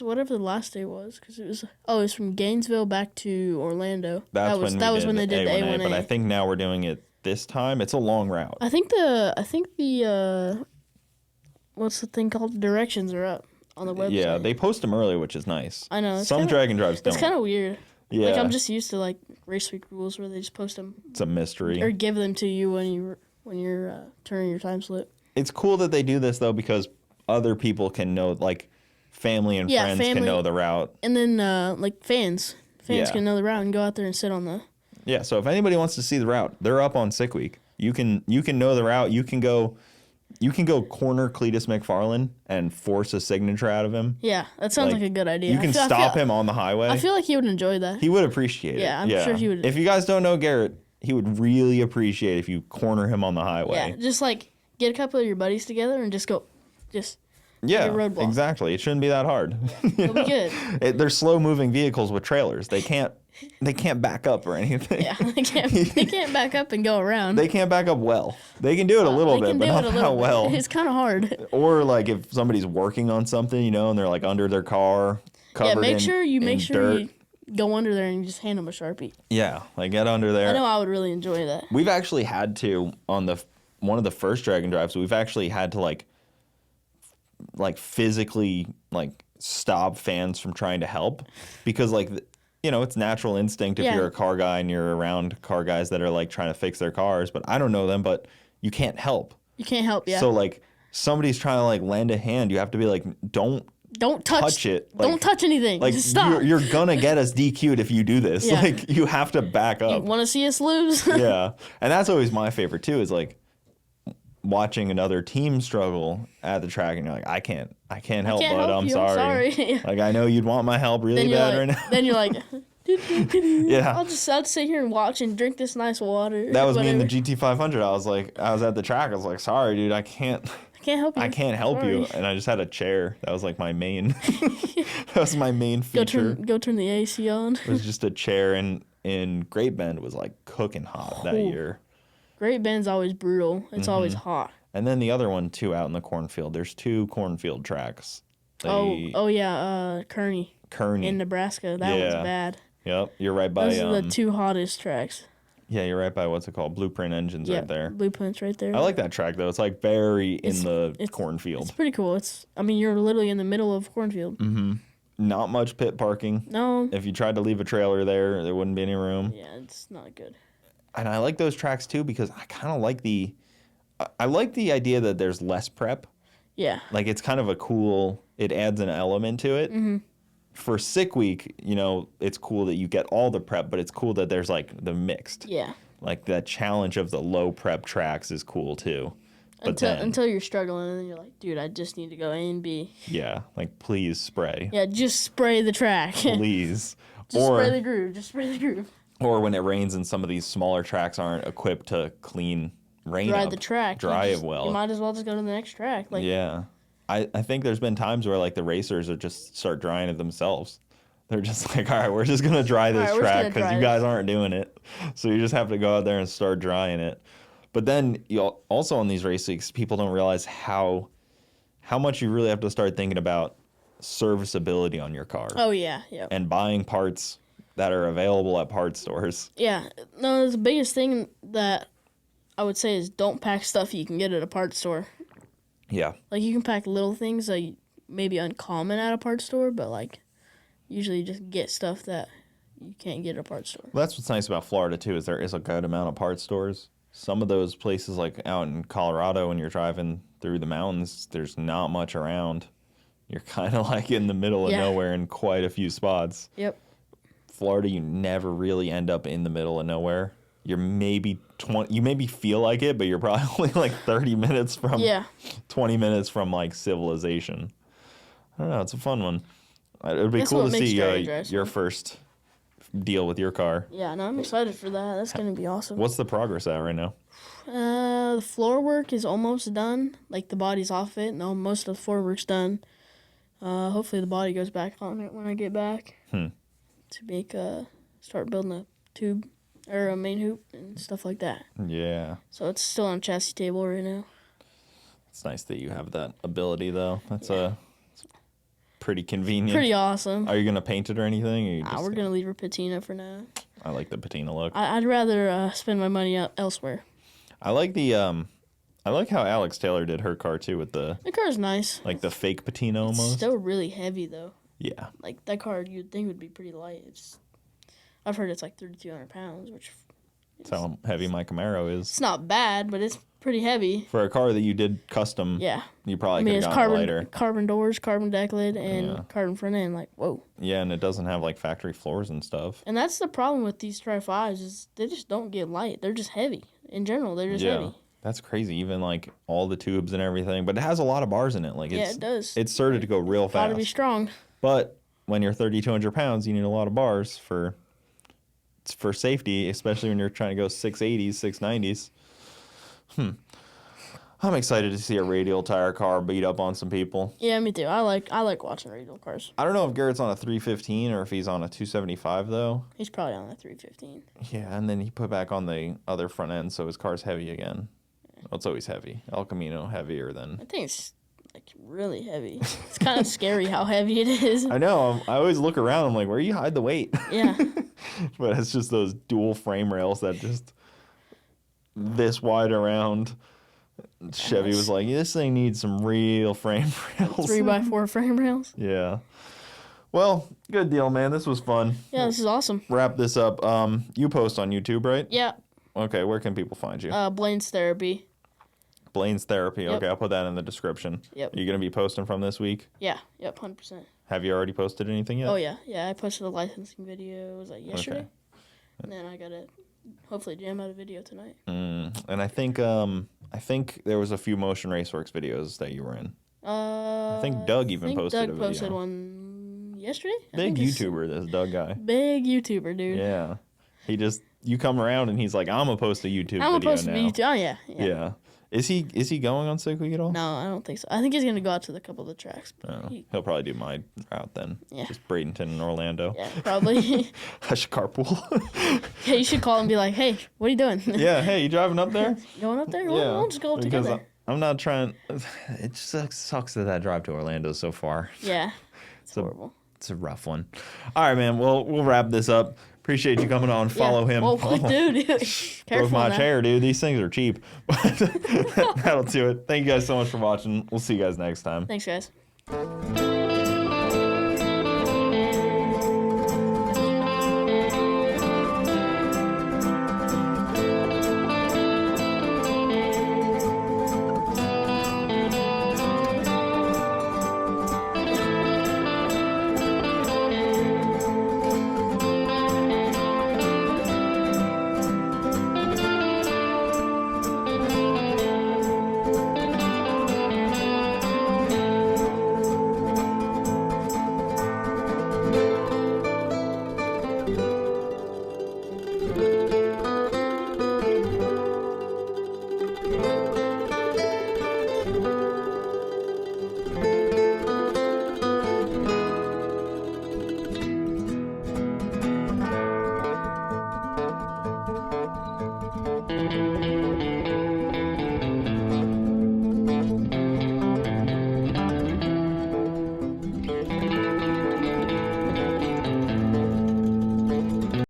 [SPEAKER 1] whatever the last day was, because it was from Gainesville back to Orlando.
[SPEAKER 2] That was when
[SPEAKER 1] they did the A1A.
[SPEAKER 2] But I think now we're doing it this time. It's a long route.
[SPEAKER 1] I think the what's the thing called? Directions are up on the website.
[SPEAKER 2] Yeah, they post them early, which is nice.
[SPEAKER 1] I know.
[SPEAKER 2] Some drag and drives don't.
[SPEAKER 1] It's kind of weird.
[SPEAKER 2] Yeah.
[SPEAKER 1] Like, I'm just used to like race week rules where they just post them.
[SPEAKER 2] It's a mystery.
[SPEAKER 1] Or give them to you when you're turning your time slip.
[SPEAKER 2] It's cool that they do this though, because other people can know, like family and friends can know the route.
[SPEAKER 1] And then like fans can know the route and go out there and sit on the.
[SPEAKER 2] Yeah, so if anybody wants to see the route, they're up on Sick Week. You can know the route. You can go corner Cletus McFarland and force a signature out of him.
[SPEAKER 1] Yeah, that sounds like a good idea.
[SPEAKER 2] You can stop him on the highway.
[SPEAKER 1] I feel like he would enjoy that.
[SPEAKER 2] He would appreciate it.
[SPEAKER 1] Yeah, I'm sure he would.
[SPEAKER 2] If you guys don't know Garrett, he would really appreciate if you corner him on the highway.
[SPEAKER 1] Yeah, just like get a couple of your buddies together and just go,
[SPEAKER 2] yeah,
[SPEAKER 1] a roadblock.
[SPEAKER 2] Exactly. It shouldn't be that hard.
[SPEAKER 1] It'll be good.
[SPEAKER 2] They're slow-moving vehicles with trailers. They can't back up or anything.
[SPEAKER 1] Yeah, they can't back up and go around.
[SPEAKER 2] They can't back up well. They can do it a little bit, but not that well.
[SPEAKER 1] It's kind of hard.
[SPEAKER 2] Or like if somebody's working on something, and they're like under their car, covered in
[SPEAKER 1] make sure
[SPEAKER 2] dirt.
[SPEAKER 1] you go under there and just hand them a Sharpie.
[SPEAKER 2] Yeah, like get under there.
[SPEAKER 1] I know I would really enjoy that.
[SPEAKER 2] We've actually had to on one of the first drag and drives. We've actually had to like physically like stop fans from trying to help, because like it's natural instinct if you're a car guy and you're around car guys that are like trying to fix their cars, but I don't know them, but you can't help.
[SPEAKER 1] Yeah.
[SPEAKER 2] So like somebody's trying to like lend a hand, you have to be like, don't touch it. Like,
[SPEAKER 1] don't touch anything.
[SPEAKER 2] Like
[SPEAKER 1] just stop.
[SPEAKER 2] You're gonna get us DQ'd if you do this.
[SPEAKER 1] Yeah.
[SPEAKER 2] Like you have to back up.
[SPEAKER 1] You want to see us lose?
[SPEAKER 2] Yeah, and that's always my favorite too. Is like watching another team struggle at the track, and you're like, I can't help, bud. I'm sorry. Like I know you'd want my help really bad right now.
[SPEAKER 1] Then you're like,
[SPEAKER 2] yeah.
[SPEAKER 1] I'll just sit here and watch and drink this nice water.
[SPEAKER 2] That was me in the GT500. I was at the track. I was like, sorry, dude, I can't
[SPEAKER 1] help you.
[SPEAKER 2] I can't help you. And I just had a chair. That was like my main. That was my main feature.
[SPEAKER 1] Go turn the AC on.
[SPEAKER 2] It was just a chair, in Great Bend was like cooking hot that year.
[SPEAKER 1] Great Bend's always brutal. It's always hot.
[SPEAKER 2] And then the other one too, out in the cornfield. There's 2 cornfield tracks.
[SPEAKER 1] Kearney. In Nebraska. That one's bad.
[SPEAKER 2] Yep, you're right by.
[SPEAKER 1] Those are the 2 hottest tracks.
[SPEAKER 2] Yeah, you're right by what's it called? Blueprint Engines right there.
[SPEAKER 1] Blueprint's right there.
[SPEAKER 2] I like that track though. It's like very in the cornfield.
[SPEAKER 1] It's pretty cool. You're literally in the middle of cornfield.
[SPEAKER 2] Mm-hmm. Not much pit parking.
[SPEAKER 1] No.
[SPEAKER 2] If you tried to leave a trailer there wouldn't be any room.
[SPEAKER 1] Yeah, it's not good.
[SPEAKER 2] And I like those tracks too because I kind of like I like the idea that there's less prep.
[SPEAKER 1] Yeah.
[SPEAKER 2] Like, it's kind of a cool, it adds an element to it.
[SPEAKER 1] Mm-hmm.
[SPEAKER 2] For sick week, you know, it's cool that you get all the prep, but it's cool that there's like the mixed.
[SPEAKER 1] Yeah.
[SPEAKER 2] Like that challenge of the low prep tracks is cool too. But
[SPEAKER 1] Until you're struggling and then you're like, dude, I just need to go A and B.
[SPEAKER 2] Yeah, like please spray.
[SPEAKER 1] Yeah, just spray the track.
[SPEAKER 2] Please.
[SPEAKER 1] Just spray the groove. Just spray the groove.
[SPEAKER 2] Or when it rains and some of these smaller tracks aren't equipped to clean rain
[SPEAKER 1] Dry
[SPEAKER 2] up,
[SPEAKER 1] the track.
[SPEAKER 2] dry it well.
[SPEAKER 1] You might as well just go to the next track. Like,
[SPEAKER 2] yeah. I think there's been times where like the racers are just start drying it themselves. They're just like, all right, we're just going to dry this track because you guys aren't doing it. So you just have to go out there and start drying it. But then also on these race weeks, people don't realize how much you really have to start thinking about serviceability on your car.
[SPEAKER 1] Oh, yeah. Yeah.
[SPEAKER 2] And buying parts that are available at parts stores.
[SPEAKER 1] Yeah. No, the biggest thing that I would say is don't pack stuff you can get at a parts store.
[SPEAKER 2] Yeah.
[SPEAKER 1] Like, you can pack little things that may be uncommon at a parts store, but, like, usually just get stuff that you can't get at a parts store.
[SPEAKER 2] Well, that's what's nice about Florida, too, is there is a good amount of parts stores. Some of those places, like out in Colorado, when you're driving through the mountains, there's not much around. You're kind of like in the middle of nowhere in quite a few spots.
[SPEAKER 1] Yep.
[SPEAKER 2] Florida, you never really end up in the middle of nowhere. You're maybe 20, you maybe feel like it, but you're probably only like 30 minutes from 20 minutes from like civilization. I don't know, it's a fun one. It would be cool to see your first deal with your car.
[SPEAKER 1] Yeah, no, I'm excited for that. That's going to be awesome.
[SPEAKER 2] What's the progress at right now?
[SPEAKER 1] The floor work is almost done. Like, the body's off it. No, most of the floor work's done. Hopefully the body goes back on it when I get back. To make, start building a tube. Or a main hoop and stuff like that.
[SPEAKER 2] Yeah.
[SPEAKER 1] So it's still on a chassis table right now.
[SPEAKER 2] It's nice that you have that ability, though. It's pretty convenient.
[SPEAKER 1] Pretty awesome.
[SPEAKER 2] Are you going to paint it or anything? Or
[SPEAKER 1] we're going to leave her patina for now.
[SPEAKER 2] I like the patina look.
[SPEAKER 1] I'd rather spend my money elsewhere.
[SPEAKER 2] I like the I like how Alex Taylor did her car, too, with the
[SPEAKER 1] car's nice.
[SPEAKER 2] Like the fake patina almost.
[SPEAKER 1] It's still really heavy, though.
[SPEAKER 2] Yeah.
[SPEAKER 1] Like, that car you'd think would be pretty light. I've heard it's like 3,200 pounds, which...
[SPEAKER 2] That's how heavy my Camaro is.
[SPEAKER 1] It's not bad, but it's pretty heavy.
[SPEAKER 2] For a car that you did custom, you probably could have gone lighter.
[SPEAKER 1] Carbon doors, carbon deck lid, and carbon front end. Like, whoa.
[SPEAKER 2] Yeah, and it doesn't have like factory floors and stuff.
[SPEAKER 1] And that's the problem with these Tri-5s is they just don't get light. They're just heavy. In general, they're just heavy.
[SPEAKER 2] That's crazy. Even like all the tubes and everything, but it has a lot of bars in it. Like
[SPEAKER 1] it does.
[SPEAKER 2] It's started to go real fast.
[SPEAKER 1] Gotta be strong.
[SPEAKER 2] But when you're 3,200 pounds, you need a lot of bars for safety, especially when you're trying to go 680s, 690s. I'm excited to see a radial tire car beat up on some people.
[SPEAKER 1] Yeah, me too. I like watching radial cars.
[SPEAKER 2] I don't know if Garrett's on a 315 or if he's on a 275 though.
[SPEAKER 1] He's probably on a 315.
[SPEAKER 2] Yeah, and then he put back on the other front end, so his car's heavy again. Well, it's always heavy. El Camino heavier than.
[SPEAKER 1] I think it's like really heavy. It's kind of scary how heavy it is.
[SPEAKER 2] I know. I always look around. I'm like, where do you hide the weight?
[SPEAKER 1] Yeah.
[SPEAKER 2] But it's just those dual frame rails that just this wide around. Chevy was like, this thing needs some real frame rails.
[SPEAKER 1] 3x4 frame rails.
[SPEAKER 2] Yeah. Well, good deal, man. This was fun.
[SPEAKER 1] Yeah, this is awesome.
[SPEAKER 2] Wrap this up. You post on YouTube, right?
[SPEAKER 1] Yeah.
[SPEAKER 2] Okay, where can people find you?
[SPEAKER 1] Blayne's Therapy.
[SPEAKER 2] Blayne's Therapy.
[SPEAKER 1] Yep.
[SPEAKER 2] Okay, I'll put that in the description.
[SPEAKER 1] Yep.
[SPEAKER 2] Are you going to be posting from this week?
[SPEAKER 1] Yeah. Yep, 100%.
[SPEAKER 2] Have you already posted anything yet?
[SPEAKER 1] Oh, yeah. Yeah, I posted a licensing video. It was like yesterday. Okay. And then I got to hopefully jam out a video tonight.
[SPEAKER 2] And I think there was a few Motion Raceworks videos that you were in. I think Doug even posted a video.
[SPEAKER 1] Doug posted one yesterday.
[SPEAKER 2] Big YouTuber, this Doug guy.
[SPEAKER 1] Big YouTuber, dude.
[SPEAKER 2] Yeah. You come around and he's like, I'm going to post a YouTube video now.
[SPEAKER 1] I'm going to post a YouTube. Oh, yeah.
[SPEAKER 2] Yeah. Is he going on Sick Week at all?
[SPEAKER 1] No, I don't think so. I think he's going to go out to a couple of the tracks.
[SPEAKER 2] He'll probably do my route then. Yeah. Just Bradenton and Orlando.
[SPEAKER 1] Yeah, probably.
[SPEAKER 2] I should carpool.
[SPEAKER 1] Yeah, you should call and be like, hey, what are you doing?
[SPEAKER 2] Yeah, hey, you driving up there?
[SPEAKER 1] Going up there? We'll just go up together.
[SPEAKER 2] I'm not trying. It just sucks that drive to Orlando so far.
[SPEAKER 1] Yeah, it's horrible.
[SPEAKER 2] It's a rough one. All right, man. We'll wrap this up. Appreciate you coming on. Follow him.
[SPEAKER 1] Oh, dude. Careful.
[SPEAKER 2] Broke my chair, dude. These things are cheap. But that'll do it. Thank you guys so much for watching. We'll see you guys next time.
[SPEAKER 1] Thanks, guys.